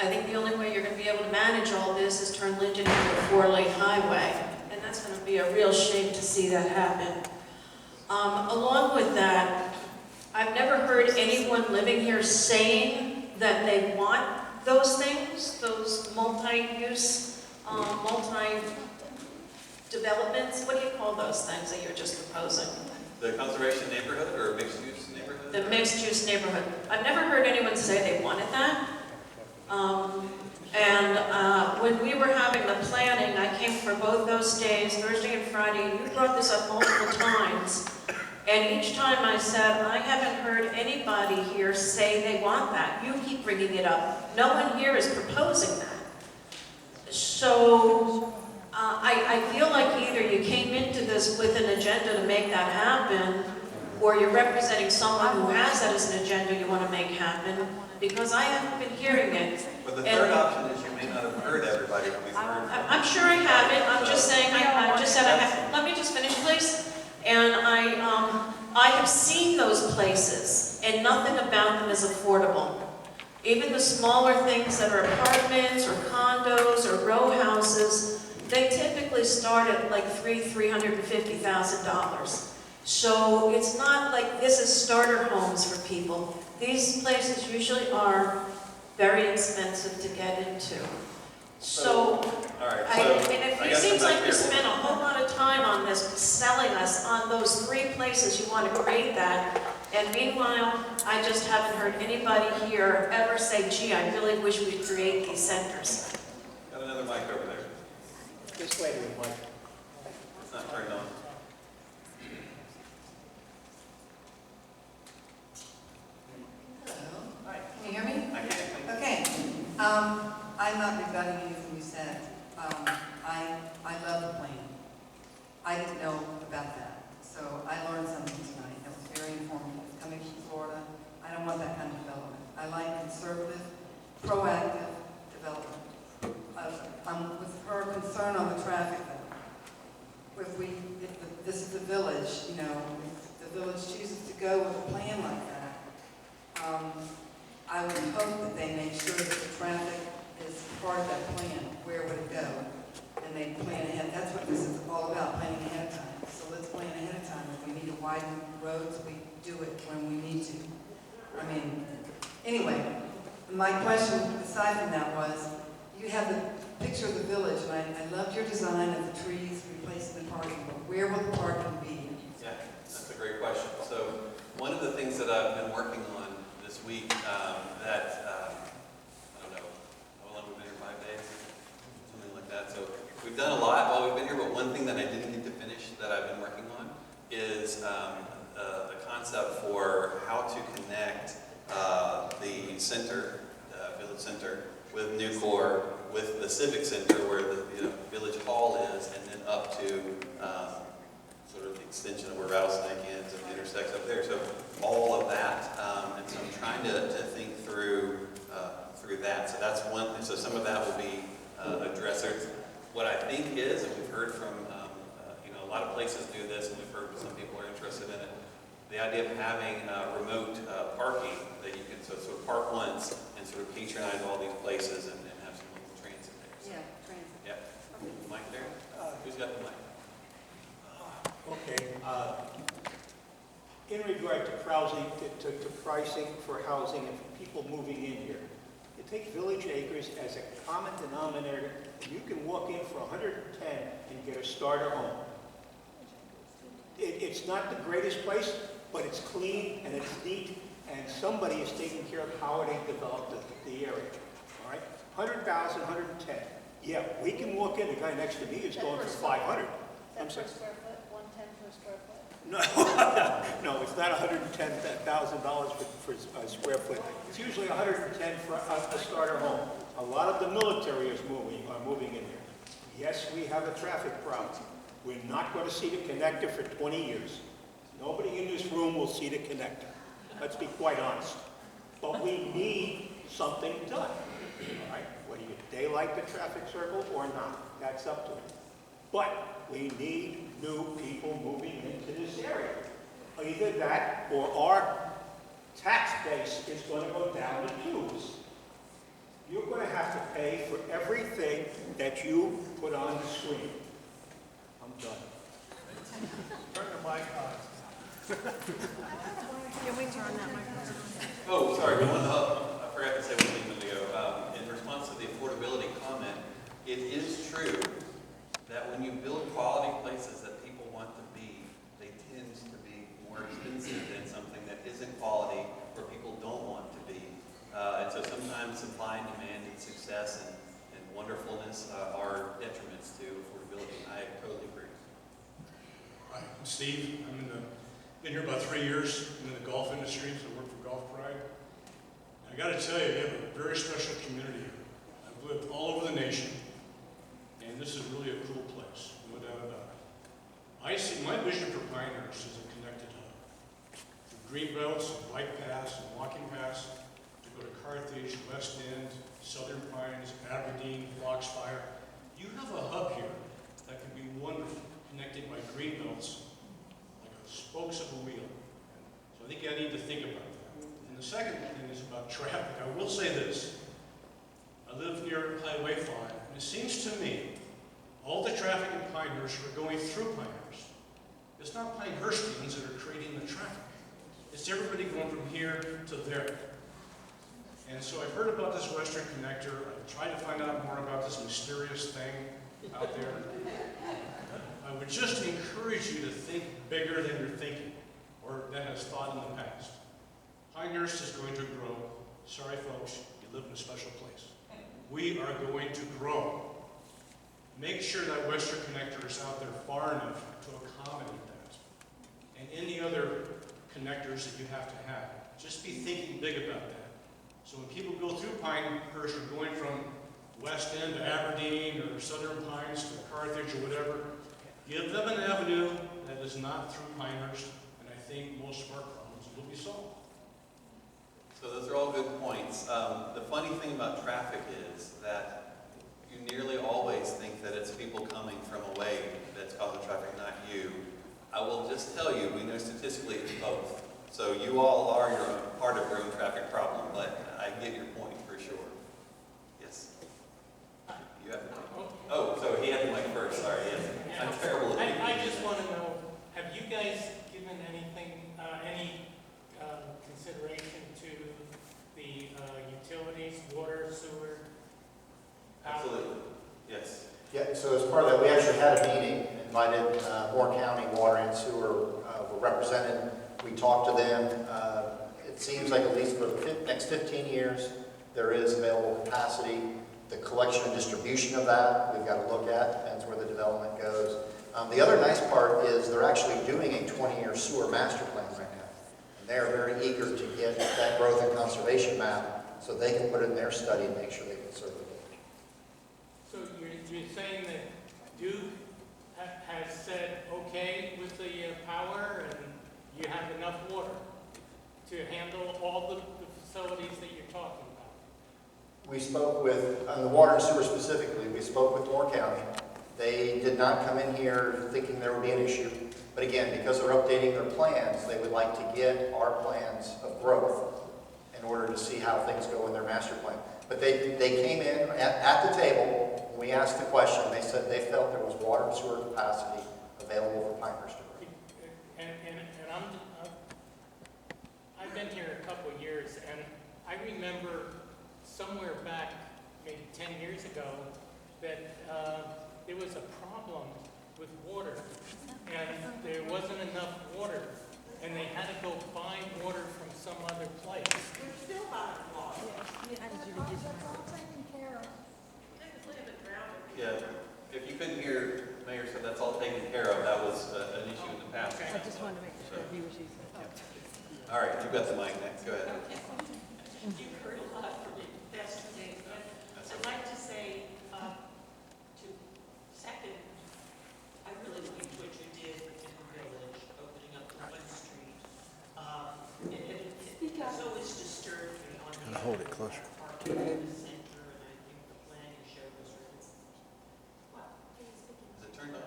I think the only way you're going to be able to manage all this is turn Linden into a 4-lane highway, and that's going to be a real shame to see that happen. Along with that, I've never heard anyone living here saying that they want those things, those multi-use, multi-developments. What do you call those things that you're just proposing? The conservation neighborhood or mixed-use neighborhood? The mixed-use neighborhood. I've never heard anyone say they wanted that. When we were having the planning, I came for both those days, Thursday and Friday, and you brought this up multiple times. And each time I said, I haven't heard anybody here say they want that. You keep bringing it up. No one here is proposing that. So I feel like either you came into this with an agenda to make that happen, or you're representing someone who has that as an agenda you want to make happen, because I haven't been hearing it. But the third option is you may not have heard everybody that we've heard. I'm sure I haven't. I'm just saying, I just said I have. Let me just finish, please. And I have seen those places, and nothing about them is affordable. Even the smaller things that are apartments or condos or row houses, they typically start at like $350,000. So it's not like this is starter homes for people. These places usually are very expensive to get into. So, it seems like we spent a whole lot of time on this, selling us on those 3 places you want to create that, and meanwhile, I just haven't heard anybody here ever say, gee, I really wish we'd create these centers. Got another mic over there. This lady with Mike. It's not turned on. Hello. Can you hear me? I can't. Okay. I'm not rebutting anything you said. I love the plan. I didn't know about that. So I learned something tonight that was very informative. Coming from Florida, I don't want that kind of development. I like conservative, proactive development. I'm with her concern on the traffic though. If this is the village, if the village chooses to go with a plan like that, I would hope that they make sure that the traffic is part of that plan. Where would it go? And they plan ahead. That's what this is all about, planning ahead of time. So let's plan ahead of time. If we need to widen roads, we do it when we need to. I mean, Anyway, my question aside from that was, you have the picture of the village, and I loved your design of the trees replacing the parking, but where will the parking be? Yeah, that's a great question. So one of the things that I've been working on this week I don't know, how long we've been here, 5 days? Something like that. So we've done a lot while we've been here, but one thing that I didn't get to finish that I've been working on is a concept for how to connect the center, village center, with Nucor, with the civic center where the village hall is, and then up to sort of the extension of where Rattlesnake ends and intersects up there. So all of that, and so I'm trying to think through that. So that's one. So some of that will be addressed. What I think is, and we've heard from a lot of places do this, and we've heard some people are interested in it. The idea of having remote parking that you can sort of park once and sort of patronize all these places and have some local transit there. So, Yeah, transit. yeah. Mic there? Who's got the mic? Okay. In regard to pricing for housing and for people moving in here, you take Village Acres as a common denominator, and you can walk in for 110 and get a starter home. It's not the greatest place, but it's clean and it's neat, and somebody is taking care of how they develop the area. All right? 100,000, 110. Yeah, we can walk in. The guy next to me is going for 500. I'm sorry. Per square foot, 110 per square foot? No, no, it's not $110,000 for a square foot. It's usually 110 for a starter home. A lot of the military are moving in here. Yes, we have a traffic problem. We're not going to see the connector for 20 years. Nobody in this room will see the connector. Let's be quite honest. But we need something done. All right? Whether you daylight the traffic circle or not, that's up to you. But we need new people moving into this area. Either that or our tax base is going to go down the tubes. You're going to have to pay for everything that you put on the screen. I'm done. Turn the mic on. Your wings are on that microphone. Oh, sorry. I forgot to say one thing a minute ago. In response to the affordability comment, it is true that when you build quality places that people want to be, they tend to be more expensive than something that isn't quality where people don't want to be. And so sometimes supply and demand and success and wonderfulness are detriments to affordability. I totally agree. Hi, I'm Steve. Been here about 3 years. I'm in the golf industry, so I work for Golf Pride. I got to tell you, we have a very special community here. I've lived all over the nation, and this is really a cool place, no doubt about it. I see my vision for Pinehurst as a connected hub. Through green belts, and bike paths, and walking paths, to go to Carthage, West End, Southern Pines, Aberdeen, Foxfire. You have a hub here that can be wonderful, connected by green belts, like the spokes of a wheel. So I think I need to think about that. And the second thing is about traffic. I will say this. I live near Highway 5, and it seems to me all the traffic in Pinehurst are going through Pinehurst. It's not Pinehurstians that are creating the traffic. It's everybody going from here to there. And so I've heard about this Western Connector. I've tried to find out more about this mysterious thing out there. I would just encourage you to think bigger than you're thinking, or than has thought in the past. Pinehurst is going to grow. Sorry, folks, you live in a special place. We are going to grow. Make sure that Western Connector is out there far enough to accommodate that. And any other connectors that you have to have. Just be thinking big about that. So when people go through Pinehurst or going from West End to Aberdeen or Southern Pines to Carthage or whatever, give them an avenue that is not through Pinehurst, and I think most of our problems will be solved. So those are all good points. The funny thing about traffic is that you nearly always think that it's people coming from away that's causing traffic, not you. I will just tell you, we know statistically it's both. So you all are part of your own traffic problem, but I get your point for sure. Yes? You have the mic. Oh, so he had the mic first, sorry, yes. I'm terrible at I just want to know, have you guys given anything, any consideration to the the utilities, water, sewer, power? Absolutely, yes. Yeah, so as part of that, we actually had a meeting, invited Moore County Water and Sewer were represented. We talked to them. It seems like at least for the next 15 years, there is available capacity. The collection and distribution of that, we've got to look at, depends where the development goes. The other nice part is they're actually doing a 20-year sewer master plan right now. And they are very eager to get that growth and conservation map so they can put it in their study and make sure they can serve it. So you're saying that Duke has said okay with the power and you have enough water to handle all the facilities that you're talking about? We spoke with, on the water and sewer specifically, we spoke with Moore County. They did not come in here thinking there would be an issue. But again, because they're updating their plans, they would like to get our plans of growth in order to see how things go in their master plan. But they came in at the table, when we asked the question, they said they felt there was water and sewer capacity available for Pinehurst. And I've been here a couple of years, and I remember somewhere back, maybe 10 years ago, that there was a problem with water, and there wasn't enough water, and they had to go find water from some other place. We're still buying water. That's all taken care of. Yeah, if you couldn't hear, Mayor said that's all taken care of. That was an issue in the past. I just wanted to make sure he was using it. All right, you've got the mic next. Go ahead. You've heard a lot from me the past 2 days, but I'd like to say, to second, I really liked what you did in the village, opening up the 1st Street. It has always disturbed me on the hold it closer. parking in the center, and I think the planning showed was really. What? Is it turned on?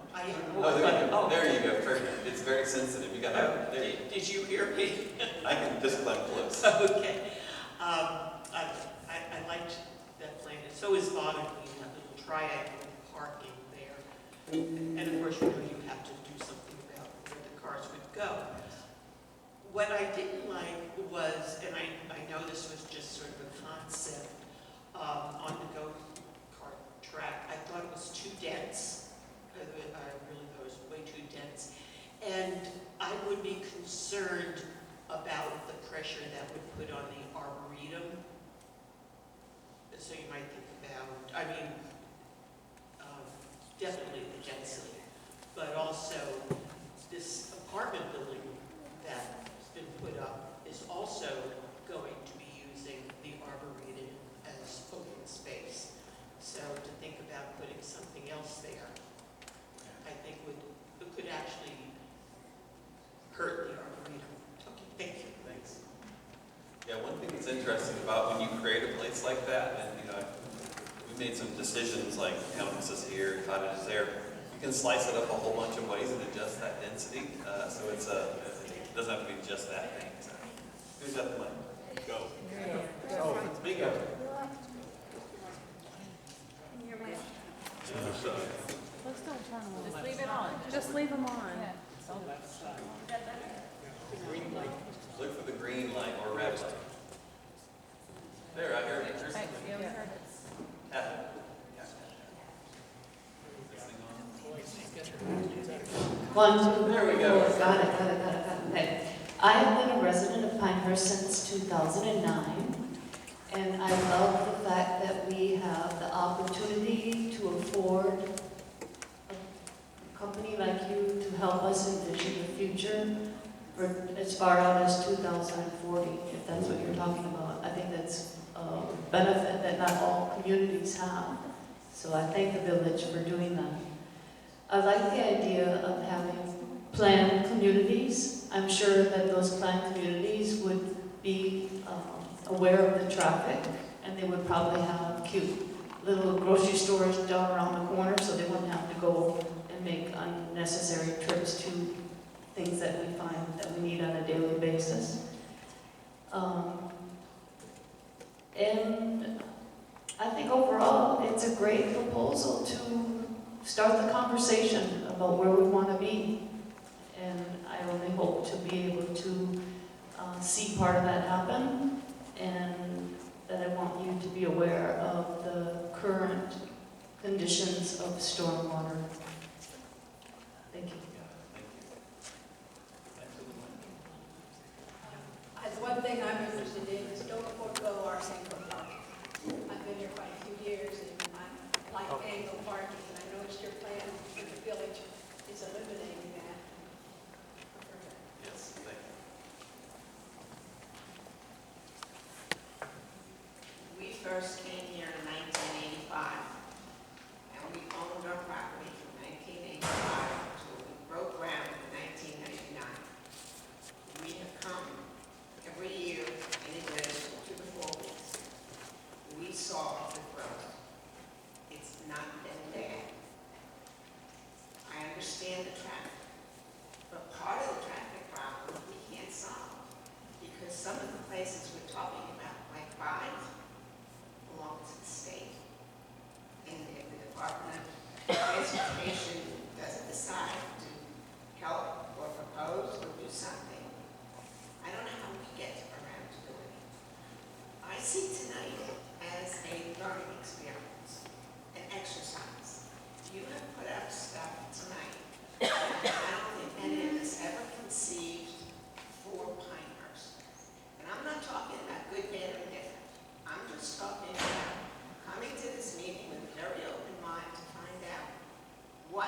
Oh, there you go. Perfect. It's very sensitive. You got that. There. Did you hear me? I can just climb close. Okay. I liked that plan. It's always bothered me, that little triangle parking there. And of course, you know you have to do something about where the cars would go. What I didn't like was, and I know this was just sort of a concept, on the go-kart track, I thought it was too dense. I really thought it was way too dense. And I would be concerned about the pressure that would put on the arboretum. So you might think about, I mean, definitely the density, but also this apartment building that's been put up is also going to be using the arboretum as open space. So to think about putting something else there, I think could actually hurt the arboretum. Okay, thank you. Thanks. Yeah, one thing that's interesting about when you create a place like that, and we made some decisions like townhouses here, cottages there. You can slice it up a whole bunch of ways and adjust that density. So it doesn't have to be just that thing. So, who's got the mic? Go. Oh, it's me. Go. Let's don't turn them on. Just leave it on. Just leave them on. Yeah. Green light. Look for the green light or red light. There, I heard it. There's Hey, yeah, we heard it. One, two, There we go. got it. Okay. I have been a resident of Pinehurst since 2009, and I love the fact that we have the opportunity to afford a company like you to help us envision the future for as far out as 2040, if that's what you're talking about. I think that's a benefit that not all communities have. So I thank the village for doing that. I like the idea of having planned communities. I'm sure that those planned communities would be aware of the traffic, and they would probably have cute little grocery stores down around the corner, so they wouldn't have to go and make unnecessary trips to things that we find that we need on a daily basis. And I think overall, it's a great proposal to start the conversation about where we want to be. And I only hope to be able to see part of that happen. And first came here in 1985, and we owned our property from 1985 until we broke ground in 1999. We have come every year in addition to the 4 weeks. We saw the growth. It's not been bad. I understand the traffic, but part of the traffic problem we can't solve because some of the places we're talking about, like Five, belong to the state. And if the Department of Transportation doesn't decide to help or propose or do something, I don't know how we get around to doing it. I see tonight as a learning experience, an exercise. You have put up stuff tonight that I don't think any of us ever conceived for Pinehurst. And I'm not talking about good, bad, or different. I'm just talking about coming to this meeting with a very open mind to find out what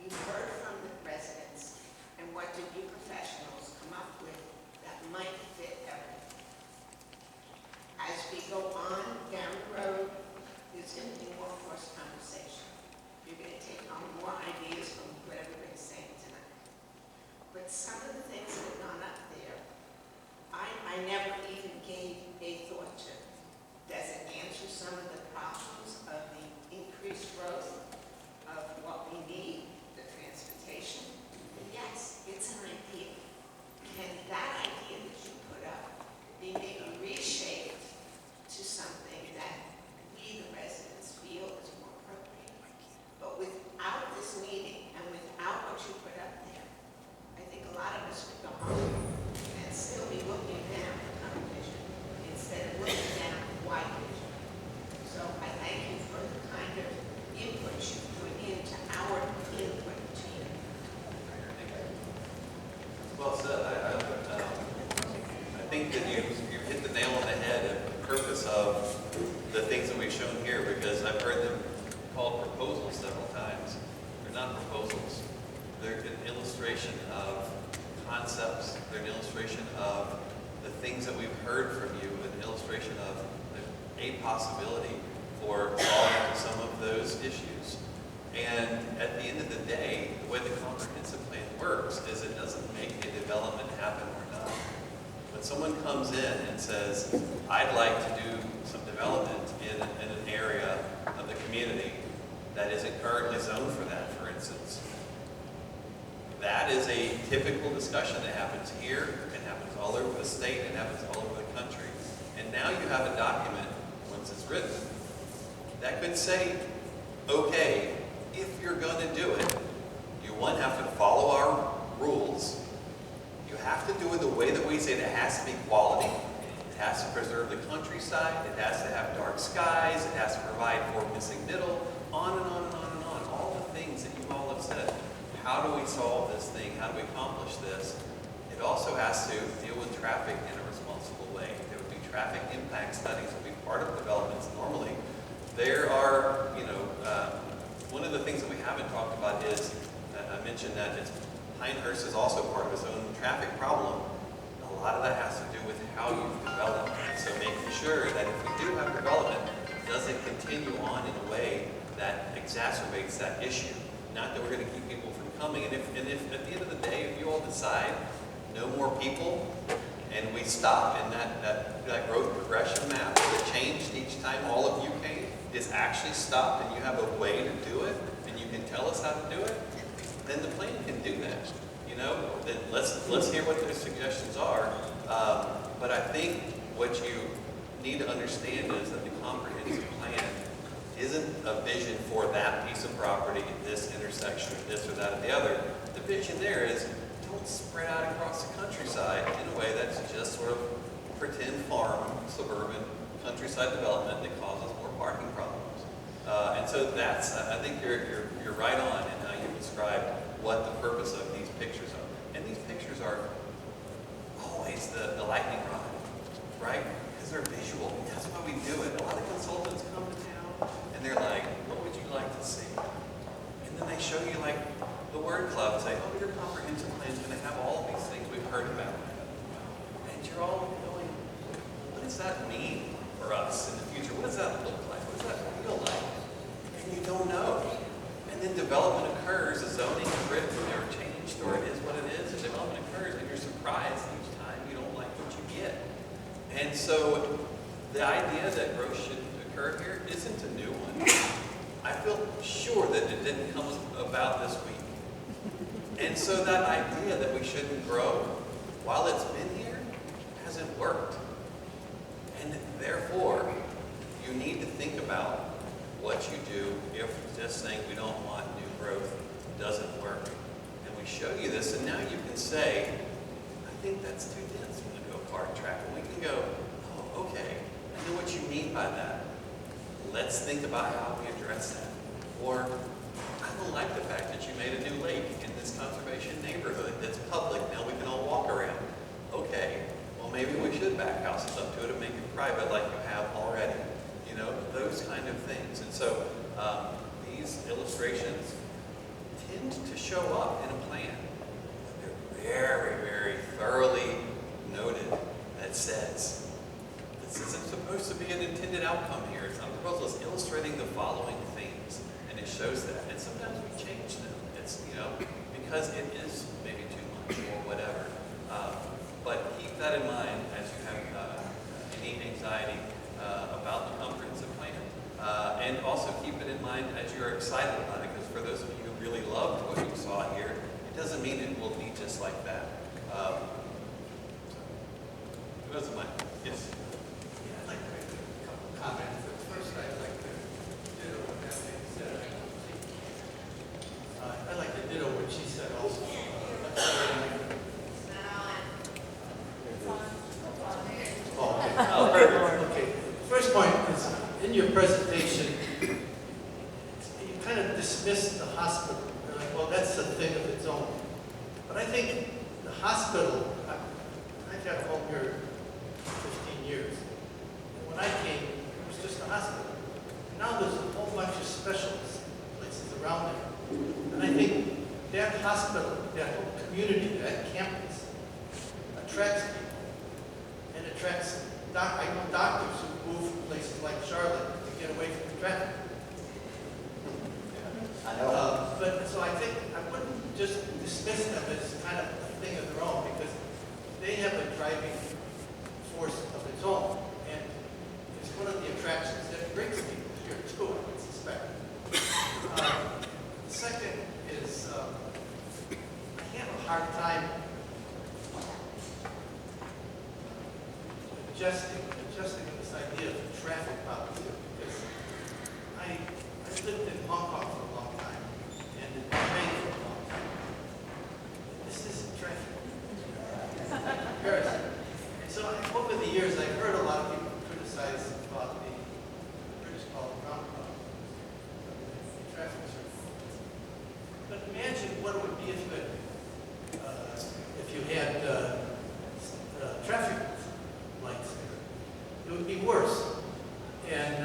you've heard from the residents and what did you professionals come up with that might fit everything. As we go on down the road, there's going to be more forced conversation. You're going to take on more ideas from what everybody's saying tonight. But some of the things that have gone up there, I never even gave a thought to. Does it answer some of the problems of the increased growth of what we need, the transportation? Yes, it's an idea. Can that idea that you put up be maybe reshaped to something that we, the residents, feel is more appropriate? But without this meeting and without what you put up there, I think a lot of us would go home and still be looking down at tunnel vision instead of looking down at wide vision. So I thank you for the kind of input you put into our input to you. Well said. I think that you hit the nail on the head of the purpose of the things that we've shown here, because I've heard them called proposals several times. They're not proposals. They're an illustration of concepts. They're an illustration of the things that we've heard from you, an illustration of a possibility for solving some of those issues. And at the end of the day, the way the comprehensive plan works is it doesn't make a development happen or not. When someone comes in and says, I'd like to do some development in an area of the community that isn't currently zoned for that, for instance, that is a typical discussion that happens here, it happens all over the state, it happens all over the country. And now you have a document, once it's written, that could say, okay, if you're going to do it, you one have to follow our rules. You have to do it the way that we say it. It has to be quality. It has to preserve the countryside. It has to have dark skies. It has to provide for missing middle. On and on and on and on. All the things that you all have said. How do we solve this thing? How do we accomplish this? It also has to deal with traffic in a responsible way. There would be traffic impact studies that would be part of developments normally. There are, one of the things that we haven't talked about is, I mentioned that Pinehurst is also part of its own traffic problem. A lot of that has to do with how you've developed. So making sure that if we do have development, it doesn't continue on in a way that exacerbates that issue. Not that we're going to keep people from coming. And if at the end of the day, if you all decide no more people, and we stop in that growth progression map that changed each time all of you came, is actually stopped and you have a way to do it, and you can tell us how to do it, then the plan can do that. Then let's hear what those suggestions are. But I think what you need to understand is that the comprehensive plan isn't a vision for that piece of property, this intersection, this or that or the other. The vision there is don't spread out across the countryside in a way that's just sort of pretend farm, suburban, countryside development that causes more parking problems. And so that's, I think you're right on in how you described what the purpose of these pictures are. And these pictures are always the lightning rod, right? Because they're visual. That's why we do it. A lot of consultants come to town and they're like, what would you like to see? And then they show you like the word club and say, oh, your comprehensive plan is going to have all of these things we've heard about. And you're all going, what does that mean for us in the future? idea that growth should occur here isn't a new one. I feel sure that it didn't come about this week. And so that idea that we shouldn't grow, while it's been here, hasn't worked. And therefore, you need to think about what you do if just saying we don't want new growth doesn't work. And we show you this, and now you can say, I think that's too dense for the go-kart track. And we can go, oh, okay, I know what you mean by that. Let's think about how we address that. Or, I don't like the fact that you made a new lake in this conservation neighborhood that's public, now we can all walk around. Okay, well maybe we should back houses up to it and make it private like you have already. You know, those kind of things. And so, these illustrations tend to show up in a plan. They're very, very thoroughly noted that says, this isn't supposed to be an intended outcome here. It's not a proposal, it's illustrating the following things. And it shows that. And sometimes we change them. It's, you know, because it is maybe too much or whatever. But keep that in mind as you have any anxiety about the comprehensive plan. And also keep it in mind as you're excited about it, because for those of you who really loved what you saw here, it doesn't mean it will be just like that. Who has the mic? Yes. Yeah, I'd like to make a couple comments. First, I'd like to ditto what Bethany said. I'd like to ditto what she said also. Okay. First point is, in your presentation, you kind of dismissed the hospital. Well, that's a thing of its own. But I think the hospital, I've had a home here 15 years. And when I came, it was just a hospital. And now there's a whole bunch of specialist places around there. And I think that hospital, that whole community, that campus, attracts people. And attracts, I know doctors who move from places like Charlotte to get away from the traffic. I know. But so I think I wouldn't just dismiss them as kind of a thing of their own, because they have a driving force of its own, and it's one of the attractions that brings people here too, I would suspect. The second is I have a hard time adjusting this idea of traffic policy, because I lived in Hong Kong for a long time, and in Spain for a long time. This isn't traffic comparison. And so over the years, I've heard a lot of people criticize about the British call it roundabout, the traffic circle. But imagine what it would be if you had traffic lights there. It would be worse. And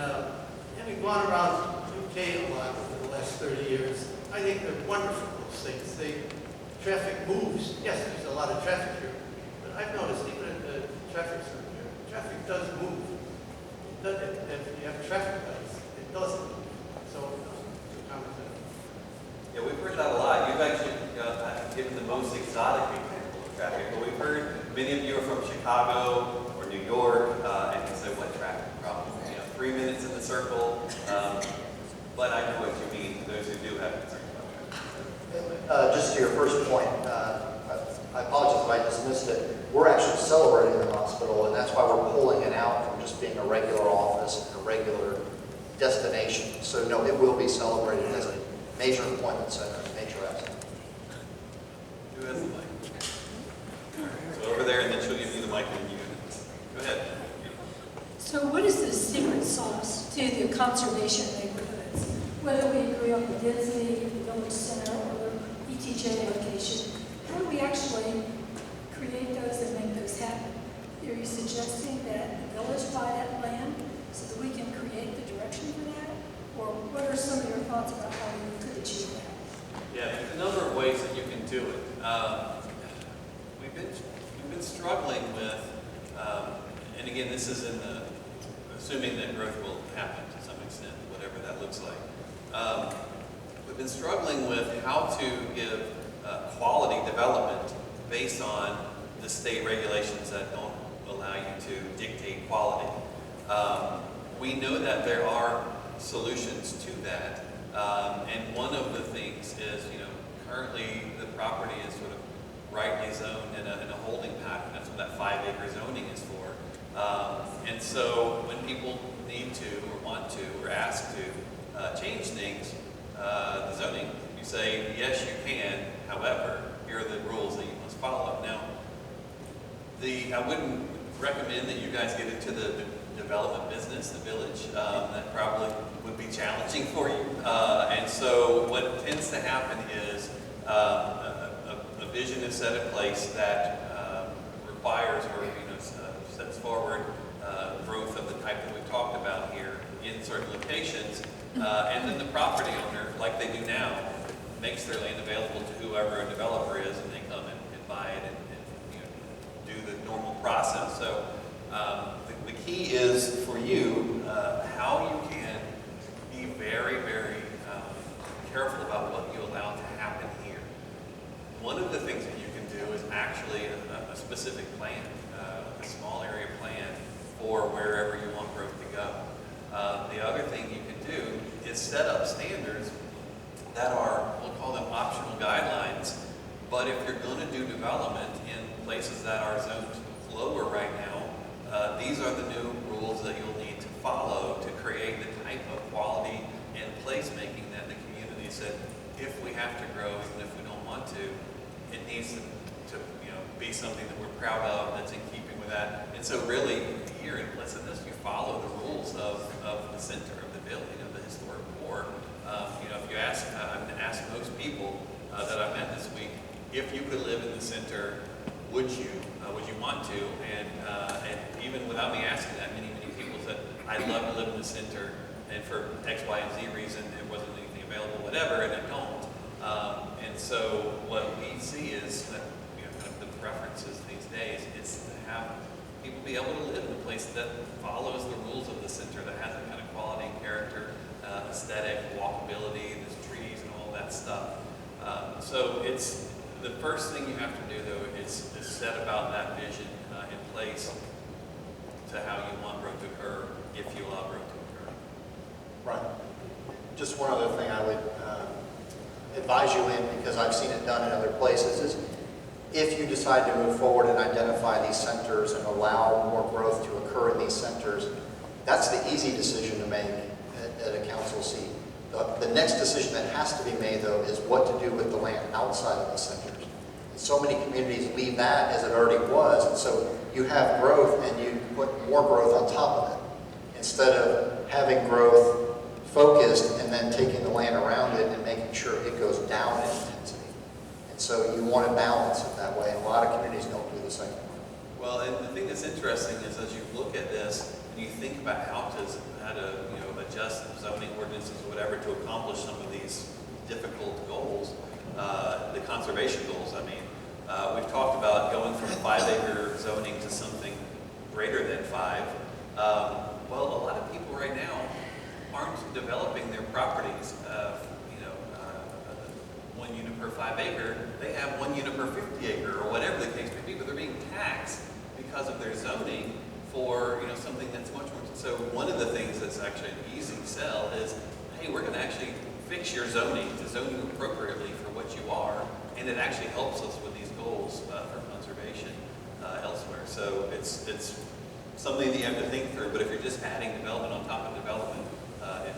having gone around UK a lot over the last 30 years, I think they're wonderful, those things. Traffic moves. Yes, there's a lot of traffic here, but I've noticed even in the traffic circle here, traffic does move. If you have traffic lights, it doesn't move. So, Yeah, we've heard that a lot. You've actually given the most exotic example of traffic, but we've heard many of you are from Chicago or New York, and you say, what traffic problem? 3 minutes in the circle. But I know what you mean to those who do have concerns about traffic. Just to your first point, I apologize if I dismissed it. We're actually celebrating the hospital, and that's why we're pulling it out from just being a regular office and a regular destination. So no, it will be celebrated as a major appointment center, major asset. Who has the mic? So over there, and then she'll give you the mic and you. Go ahead. So what is the secret sauce to the conservation neighborhoods? Whether we agree on the density, the village center, or the ETJ location, how do we actually create those and make those happen? Are you suggesting that the village buy that land so that we can create the direction for that? Or what are some of your thoughts about how we could achieve that? Yeah, there's a number of ways that you can do it. We've been struggling with, and again, this is in the, assuming that growth will happen to some extent, whatever that looks like. We've been struggling with how to give quality development based on the state regulations that don't allow you to dictate quality. We know that there are solutions to that. And one of the things is, currently the property is sort of rightly zoned in a holding pattern. That's what that 5-acre zoning is for. And so when people need to or want to or ask to change things, the zoning, you say, yes, you can. However, here are the rules that you must follow. Now, I wouldn't recommend that you guys get into the development business, the village. That probably would be challenging for you. And so what tends to happen is a vision is set in place that requires or sets forward growth of the type that we've talked about here in certain locations. And then the property owner, like they do now, makes their land available to whoever a developer is, and they come and buy it and do the normal process. So the key is for you how you can be very, very careful about what you allow to happen here. One of the things that you can do is actually a specific plan, a small area plan for wherever you want growth to go. The other thing you can do is set up standards that are, we'll call them optional guidelines, but if you're going to do development in places that are zoned lower right now, these are the new rules that you'll need to follow to create the type of quality and placemaking that the community said, if we have to grow, even if we don't want to, it needs to be something that we're proud of, that's in keeping with that. And so really, here in Blessedness, you follow the rules of the center of the building, of the historic core. If you ask, I'm going to ask most people that I've met this week, if you could live in the center, would you want to? And even without me asking that, many people said, I'd love to live in the center, and for X, Y, and Z reason, there wasn't anything available, whatever, and I don't. And so what we see is that kind of the preferences these days is to have people be able to live in a place that follows the rules of the center, that has that kind of quality and character, aesthetic, walkability, there's trees and all that stuff. So it's the first thing you have to do though is set about that vision in place to how you want growth to occur, if you allow growth to occur. Right. Just one other thing I would advise you in, because I've seen it done in other places, is if you decide to move forward and identify these centers and allow more growth to occur in these centers, that's the easy decision to make at a council seat. The next decision that has to be made, though, is what to do with the land outside of the centers. And so many communities leave that as it already was, and so you have growth and you put more growth on top of it, instead of having growth focused and then taking the land around it and making sure it goes down in intensity. And so you want to balance it that way, and a lot of communities don't do the same thing. Well, and the thing that's interesting is as you look at this and you think about how to adjust zoning ordinances or whatever to accomplish some of these difficult goals, the conservation goals, we've talked about going from 5-acre zoning to something greater than 5. Well, a lot of people right now aren't developing their properties, 1 unit per 5-acre. They have 1 unit per 50-acre or whatever the case may be, but they're being taxed because of their zoning for something that's much more. So one of the things that's actually an easy sell is, hey, we're going to actually fix your zoning to zone you appropriately for what you are, and it actually helps us with these goals for conservation elsewhere. So it's something that you have to think through. But if you're just adding development on top of development,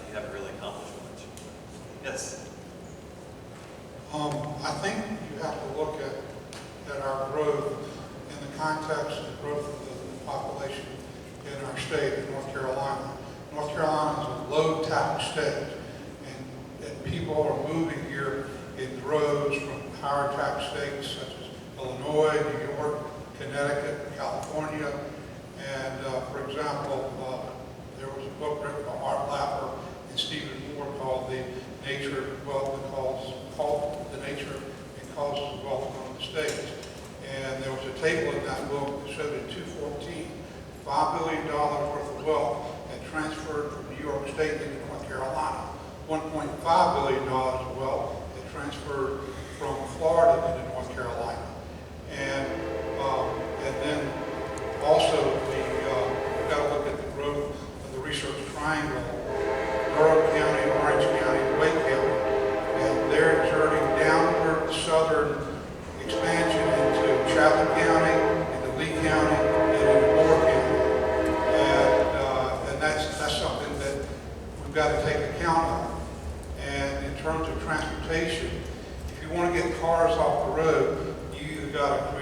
you haven't really accomplished much. Yes. I think you have to look at our growth in the context of the growth of the population in our state, in North Carolina. North Carolina is a low-tax state, and people are moving here in droves from higher tax states such as Illinois, New York, Connecticut, California. And for example, there was a book written by Art Laffer and Stephen Moore called The Nature of Wealth called The Nature and Causes of Wealth Among the States. And there was a table in that book that showed in 2014, $5 billion worth of wealth had transferred from New York State into North Carolina. $1.5 billion of wealth had transferred from Florida into North Carolina. And then also we've got to look at the growth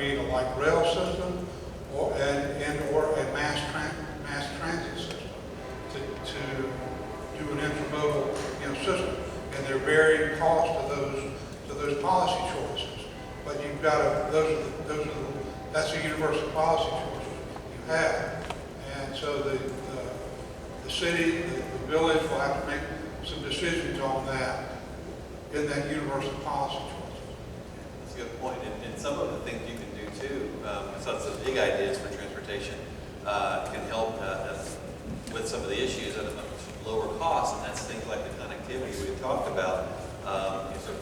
need a light rail system or a mass transit system to do an intermodal, system. And they're varying cost to those policy choices. But you've got to, that's a universal policy choice you have. And so the city, the village will have to make some decisions on that in that universal policy choice. That's a good point. And some of the things you can do too, some of the big ideas for transportation can help with some of the issues at a much lower cost, and that's things like the connectivity we've talked about, sort of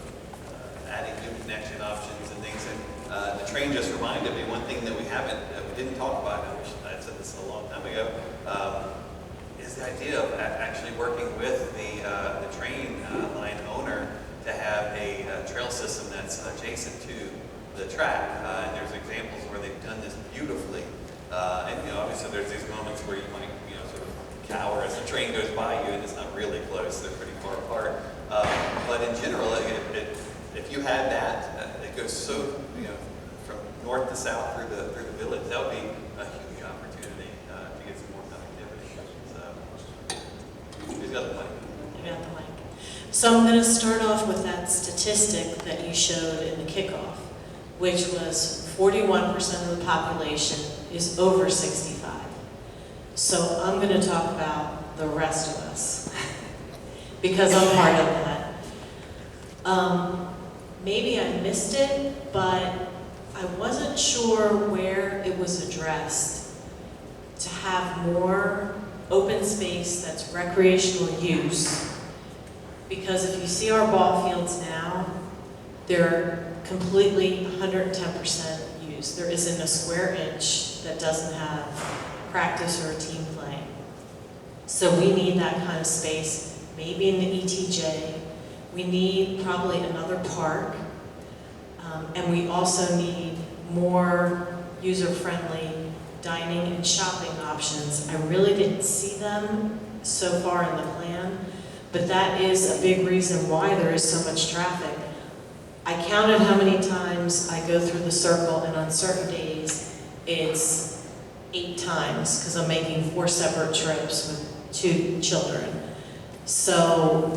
adding new connection options and things. And the train just reminded me one thing that we didn't talk about, I wish I had said this a long time ago, is the idea of actually working with the train line owner to have a trail system that's adjacent to the track. And there's examples where they've done this beautifully. And obviously there's these moments where you might sort of cower as the train goes by you, and it's not really close; they're pretty far apart. But in general, if you had that, it goes so from north to south through the village. That would be a huge opportunity to get some more connectivity. So, who's got the mic? I got the mic. So I'm going to start off with that statistic that you showed in the kickoff, which was 41% of the population is over 65. So I'm going to talk about the rest of us, because I'm part of that. Maybe I missed it, but I wasn't sure where it was addressed to have more open space that's recreational use. Because if you see our ball fields now, they're completely 110% used. There isn't a square inch that doesn't have practice or a team playing. So we need that kind of space, maybe in the ETJ. We need probably another park. And we also need more user-friendly dining and shopping options. I really didn't see them so far in the plan, but that is a big reason why there is so much traffic. I counted how many times I go through the circle, and on certain days it's 8 times because I'm making 4 separate trips with 2 children. So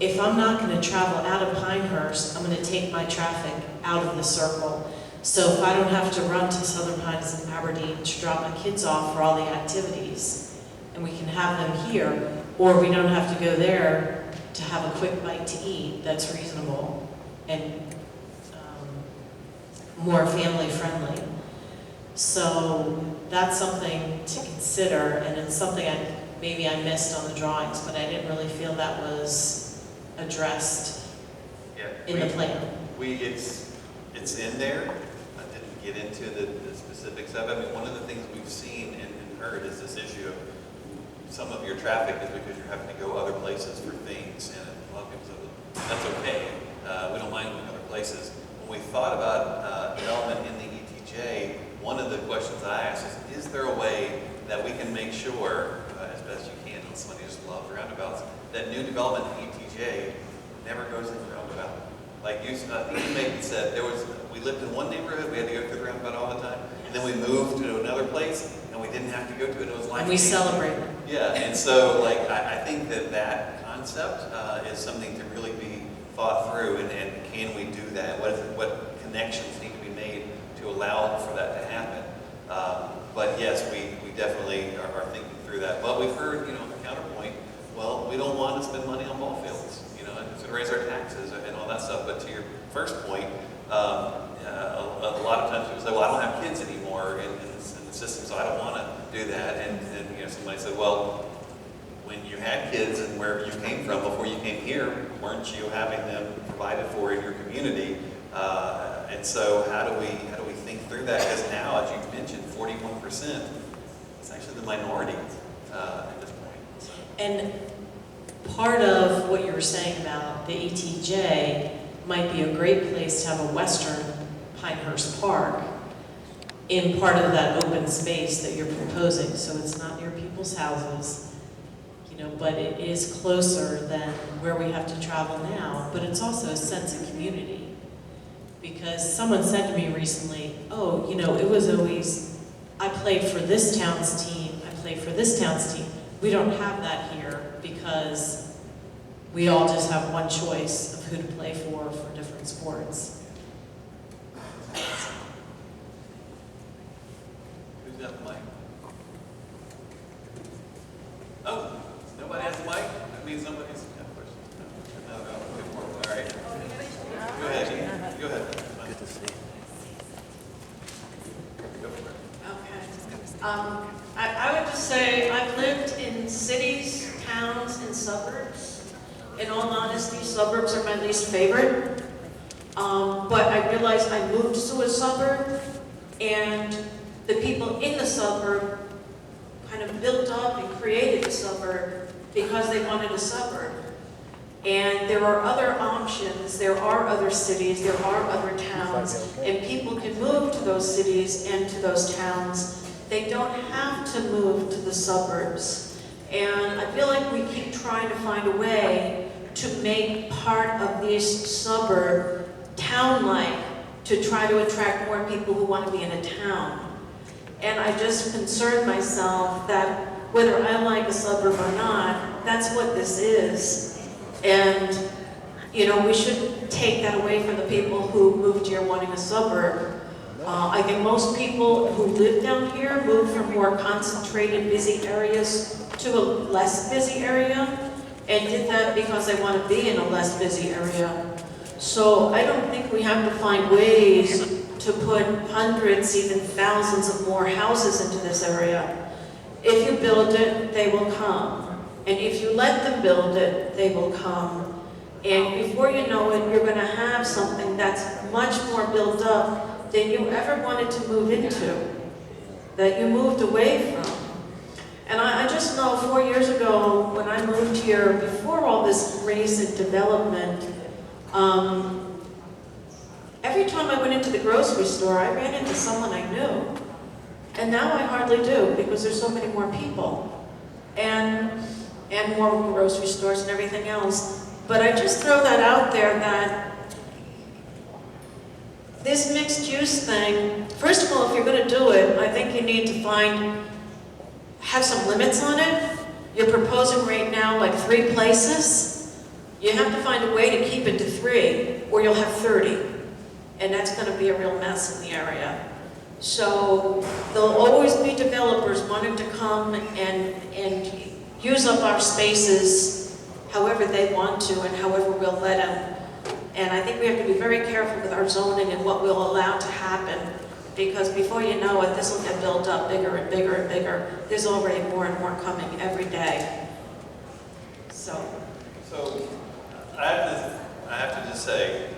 if I'm not going to travel out of Pinehurst, I'm going to take my traffic out of the circle. So if I don't have to run to Southern Pines and Aberdeen to drop my kids off for all the activities, and we can have them here, or we don't have to go there to have a quick bite to eat that's reasonable and more family friendly. So that's something to consider, and it's something maybe I missed on the drawings, but I didn't really feel that was addressed in the plan. It's in there. I didn't get into the specifics of it. I mean, one of the things we've seen and heard is this issue of some of your traffic is because you're having to go other places for things, and a lot of people say, that's okay. We don't mind going other places. When we thought about development in the ETJ, one of the questions I asked is there a way that we can make sure, as best you can, and somebody who just loves roundabouts, that new development in ETJ never goes into roundabout? Like you maybe said, we lived in one neighborhood, we had to go through the roundabout all the time, and then we moved to another place, and we didn't have to go to it. It was like we celebrate it. Yeah, and so I think that concept is something to really be thought through, and can we do that? What connections need to be made to allow for that to happen? But yes, we definitely are thinking through that. But we've heard, a counterpoint. Well, we don't want to spend money on ball fields, it's going to raise our taxes and all that stuff. But to your first point, a lot of times people say, well, I don't have kids anymore in the system, so I don't want to do that. And somebody said, well, when you had kids and wherever you came from before you came here, weren't you having them provided for in your community? And so how do we think through that? Because now, as you mentioned, 41% is actually the minority at this point. So. And part of what you were saying about the ETJ might be a great place to have a Western Pinehurst Park in part of that open space that you're proposing. So it's not near people's houses, but it is closer than where we have to travel now, but it's also a sense of community. Because someone said to me recently, oh, you know, it was always, I played for this town's team, I played for this town's team. We don't have that here because we all just have one choice of who to play for different sports. Who's got the mic? Oh, nobody has the mic? That means nobody's got a question. No, good work. All right. Go ahead. Go ahead. Good to see you. Go for it. Okay. I would just say I've lived in cities, towns, and suburbs. In all honesty, suburbs are my least favorite. But I realized I moved to a suburb, and the people in the suburb kind of built up and created a suburb because they wanted a suburb. And there are other options, there are other cities, there are other towns, and people can move to those cities and to those towns. They don't have to move to the suburbs. And I feel like we keep trying to find a way to make part of this suburb town-like, to try to attract more people who want to be in a town. And I just concern myself that whether I like a suburb or not, that's what this is. And, you know, we shouldn't take that away from the people who moved here wanting a suburb. I think most people who live down here move from more concentrated, busy areas to a less busy area, and did that because they want to be in a less busy area. So I don't think we have to find ways to put hundreds, even thousands of more houses into this area. If you build it, they will come. And if you let them build it, they will come. And before you know it, you're going to have something that's much more built up than you ever wanted to move into, that you moved away from. And I just know 4 years ago, when I moved here, before all this recent development, every time I went into the grocery store, I ran into someone I knew. And now I hardly do, because there's so many more people. And more grocery stores and everything else. But I just throw that out there that this mixed use thing, first of all, if you're going to do it, I think you need to have some limits on it. You're proposing right now like 3 places. You have to find a way to keep it to 3, or you'll have 30. And that's going to be a real mess in the area. So there'll always be developers wanting to come and use up our spaces however they want to and however we'll let them. And I think we have to be very careful with our zoning and what we'll allow to happen, because before you know it, this will get built up bigger and bigger and bigger. There's already more and more coming every day. So I have to just say,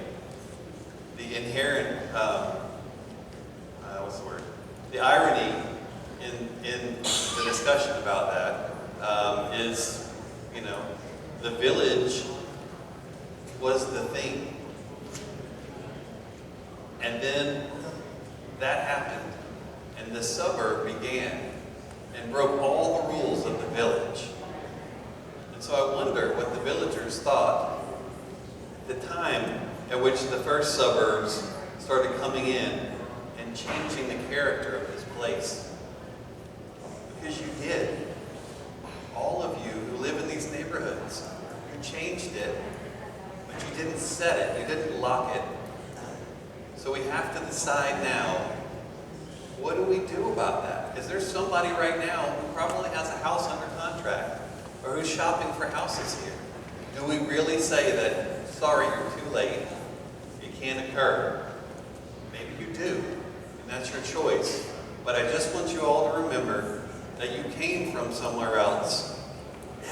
the inherent, what's the word? The irony in the discussion about that is, you know, the village was the thing. And then that happened, and the suburb began and broke all the rules of the village. And so I wonder what the villagers thought at the time at which the first suburbs started coming in and changing the character of this place. Because you did. All of you who live in these neighborhoods, you changed it, but you didn't set it, you didn't lock it. So we have to decide now, what do we do about that? Is there somebody right now who probably has a house under contract, or who's shopping for houses here? Do we really say that, sorry, you're too late, it can't occur? Maybe you do, and that's your choice. But I just want you all to remember that you came from somewhere else.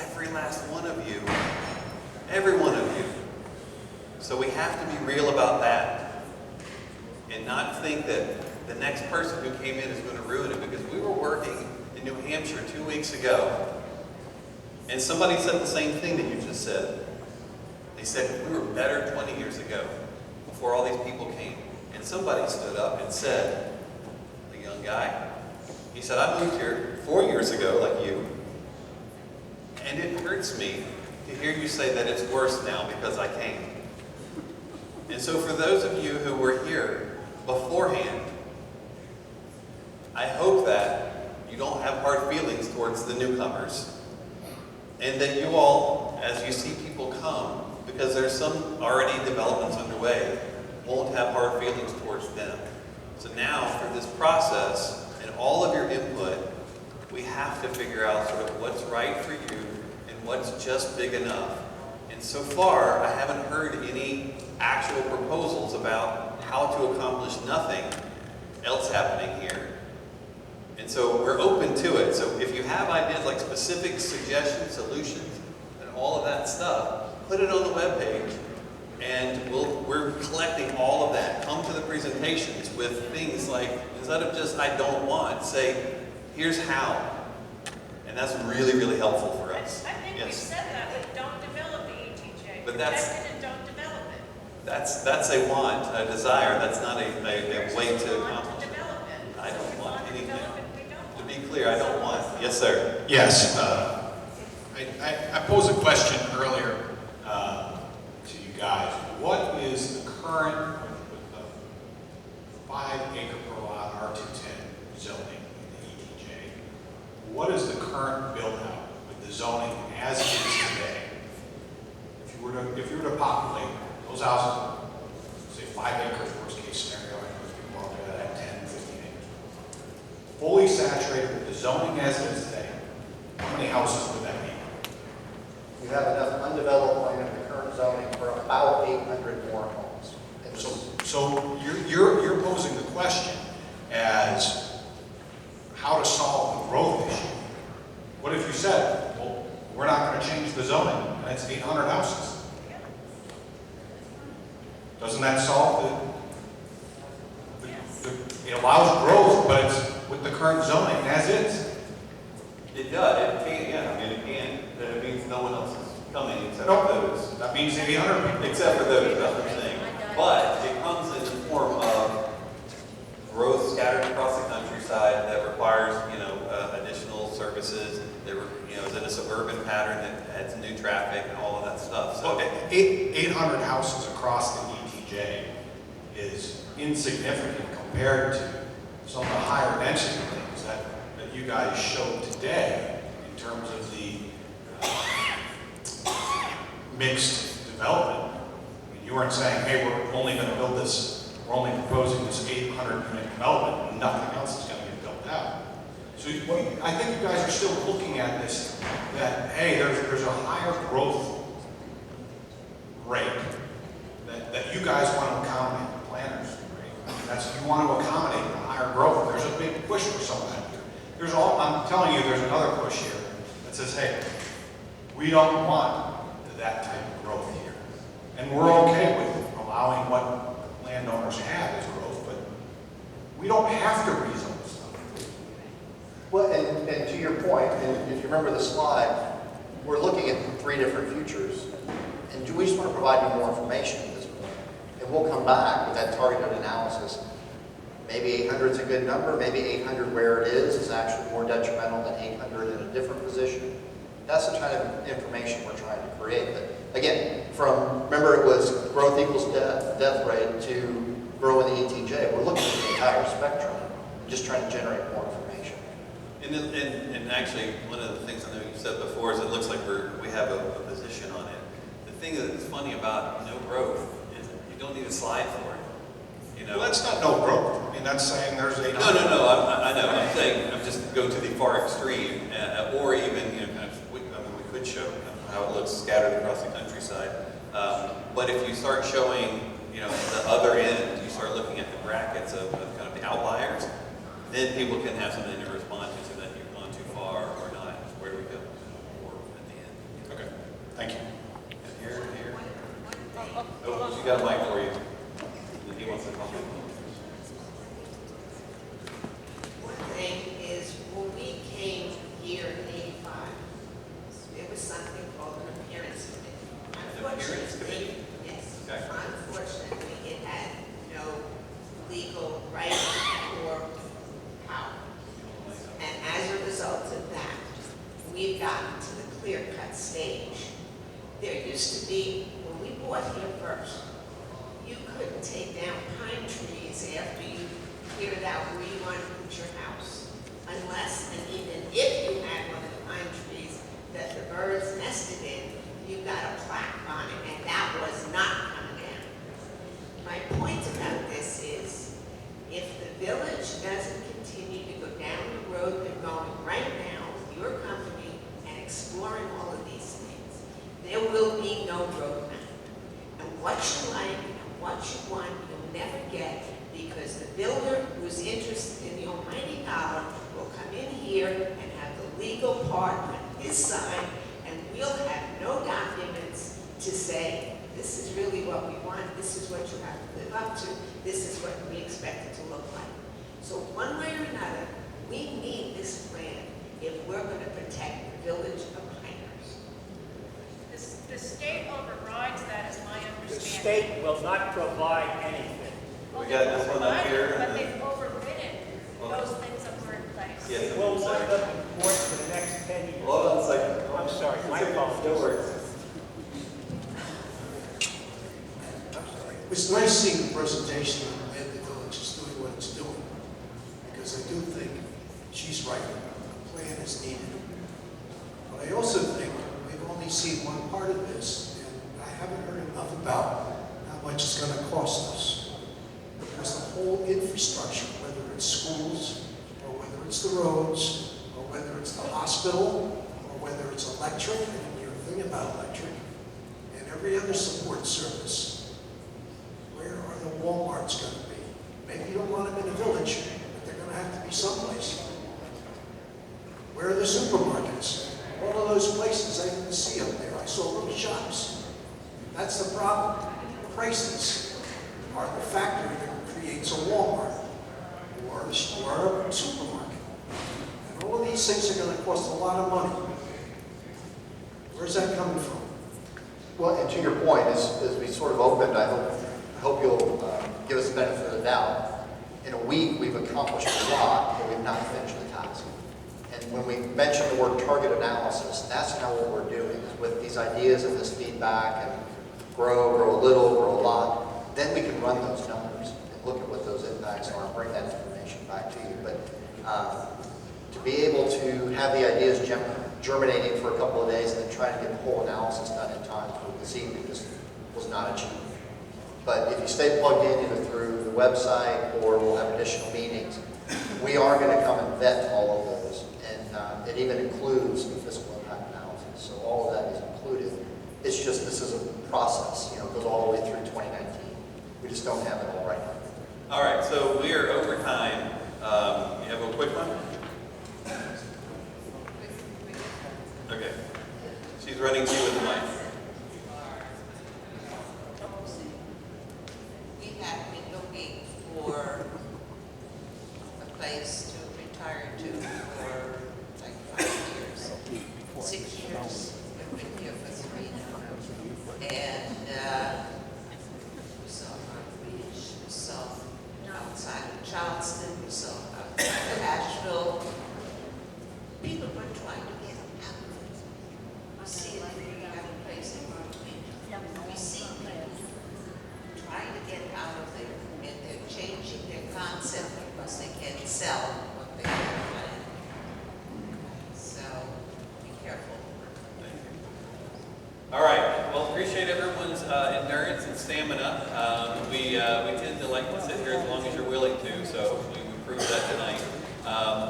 Every last one of you. Every one of you. So we have to be real about that. And not think that the next person who came in is going to ruin it, because we were working in New Hampshire 2 weeks ago. And somebody said the same thing that you just said. They said, we were better 20 years ago, before all these people came. And somebody stood up and said, a young guy, he said, I moved here 4 years ago, like you, and it hurts me to hear you say that it's worse now because I came. And so for those of you who were here beforehand, I hope that you don't have hard feelings towards the newcomers. And that you all, as you see people come, because there's some already developments underway, won't have hard feelings towards them. So now, for this process and all of your input, we have to figure out sort of what's right for you and what's just big enough. And so far, I haven't heard any actual proposals about how to accomplish nothing else happening here. And so we're open to it. So if you have ideas like specific suggestions, solutions, and all of that stuff, put it on the webpage. And we're collecting all of that. Come to the presentations with things like, instead of just, I don't want, say, here's how. And that's really, really helpful for us. I think we said that, but don't develop the ETJ. But that's- Protect it and don't develop it. That's a want, a desire. That's not a way to Want accomplish to it. develop it. I don't want anything. Develop it, we don't To want be clear, I don't want. Yes, sir. Yes. I posed a question earlier to you guys. What is the current 5 acre per lot R210 zoning in the ETJ? What is the current build out with the zoning as it is today? If you were to populate those houses, say 5 acres, worst case scenario, I know people out there that have 10, 15 acres. Fully saturated with the zoning as it is today, how many houses would that be? You have enough undeveloped land in the current zoning for about 800 more homes. So you're posing the question as how to solve the growth issue. What if you said, well, we're not going to change the zoning, and it's 800 houses? Doesn't that solve it allows growth, but it's with the current zoning as is? It does. It can, yeah. I mean, it can. But it means no one else is coming except Nope. for those. That means 800 people. Except for those, that's what I'm saying. But it comes in the form of growth scattered across the countryside that requires, additional services. Is in a suburban pattern that adds new traffic and all of that stuff. So 800 houses across the ETJ is insignificant compared to some of the higher density things that you guys showed today in terms of the mixed development. I mean, you weren't saying, hey, we're only going to build this, we're only proposing this 800 unit development and nothing else is going to get built out. So I think you guys are still looking at this, that, hey, there's a higher growth rate that you guys want to accommodate, the planners, right? You want to accommodate the higher growth. There's a big push for some of that here. I'm telling you, there's another push here that says, hey, we don't want that type of growth here. And we're okay with allowing what landowners have as growth, but we don't have to rezone stuff. Well, and to your point, and if you remember the slide, we're looking at 3 different futures, and we just want to provide you more information at this point. And we'll come back with that targeted analysis. Maybe 800 is a good number, maybe 800 where it is actually more detrimental than 800 in a different position. That's the kind of information we're trying to create. But again, remember it was growth equals death rate to grow in the ETJ. We're looking at the entire spectrum, just trying to generate more information. And actually, one of the things I know you said before is it looks like we have a position on it. The thing that's funny about no growth is you don't need a slide for it. Well, that's not no growth. I mean, that's saying there's 800. No. I know. I'm saying I'm just go to the far extreme, or even we could show how it looks scattered across the countryside. But if you start showing, the other end, you start looking at the brackets of kind of the outliers, then people can have something to respond to, so that you've gone too far or not. Where do we go? Or at the end. Okay. Thank you. And here. Oh, she got a mic for you. He wants to comment. One thing is, when we came here in '85, there was something called an appearance committee. Unfortunately, yes. Okay. Unfortunately, it had no legal right or power. And as a result of that, we've gotten to the clear-cut stage. There used to be, when we bought here first, you couldn't take down pine trees after you cleared out where you want to put your house. Unless, and even if you had one of the pine trees that the birds nested in, you got a plaque on it, and that was not coming down. My point about this is, if the village doesn't continue to go down the road they're going right now with your company and exploring all of these things, there will be no roadmap. And what you like and what you want, you'll never get, because the builder who's interested in the almighty dollar will come in here and have the legal part on his side, and we'll have no documents to say, this is really what we want, this is what you have to live up to, this is what we expect it to look like. So one way or another, we need this plan if we're going to protect the village of Pinehurst. The state overrides that, is my The understanding. state will not provide anything. We got this one up here. But they've overridden those things that were in place. Yes. It will wind up in court for the next 10 years. Hold on a second. I'm sorry, my apologies. Don't worry. It was nice seeing the presentation of the way the village is doing what it's doing, because I do think she's right, a plan is needed. But I also think we've only seen one part of this, and I haven't heard enough about how much it's going to cost us. Because the whole infrastructure, whether it's schools, or whether it's the roads, or whether it's the hospital, or whether it's electric, and you're thinking about electric, and every other support service, where are the Walmarts going to be? Maybe you don't want them in the village, but they're going to have to be someplace. Where are the supermarkets? All of those places I didn't see up there. I saw little shops. That's the problem. Prices are the factor that creates a Walmart or a supermarket. And all of these things are going to cost a lot of money. Where's that coming from? Well, and to your point, as we sort of opened, I hope you'll give us the benefit of the doubt. In a week, we've accomplished a lot, but we've not finished the task. And when we mention the word target analysis, that's now what we're doing, is with these ideas and this feedback, and grow a little, grow a lot, then we can run those numbers and look at what those impacts are and bring that information back to you. But to be able to have the ideas germinating for a couple of days and then try to get the whole analysis done in time for this evening just was not achieved. But if you stay plugged in either through the website or we'll have additional meetings, we are going to come and vet all of those. And it even includes the fiscal impact analysis. So all of that is included. It's just this is a process, it goes all the way through 2019. We just don't have it all right now. All right, so we are over time. You have a quick one? Okay. She's running to you with the mic. We have been looking for a place to retire to for like 5 years, 6 years. We've been here for 3 now. And we saw Mount Beach, we saw outside of Charleston, we saw outside of Asheville. People were trying to get out of it. We see it, we have a place in Mount Beach. We see people trying to get out of there, and they're changing their concept because they can't sell what they have planned. So be careful. All right. Well, appreciate everyone's endurance and stamina. We tend to like to sit here as long as you're willing to, so we proved that tonight.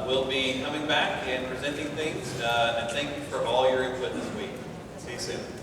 We'll be coming back and presenting things, and thank you for all your input this week. See you soon.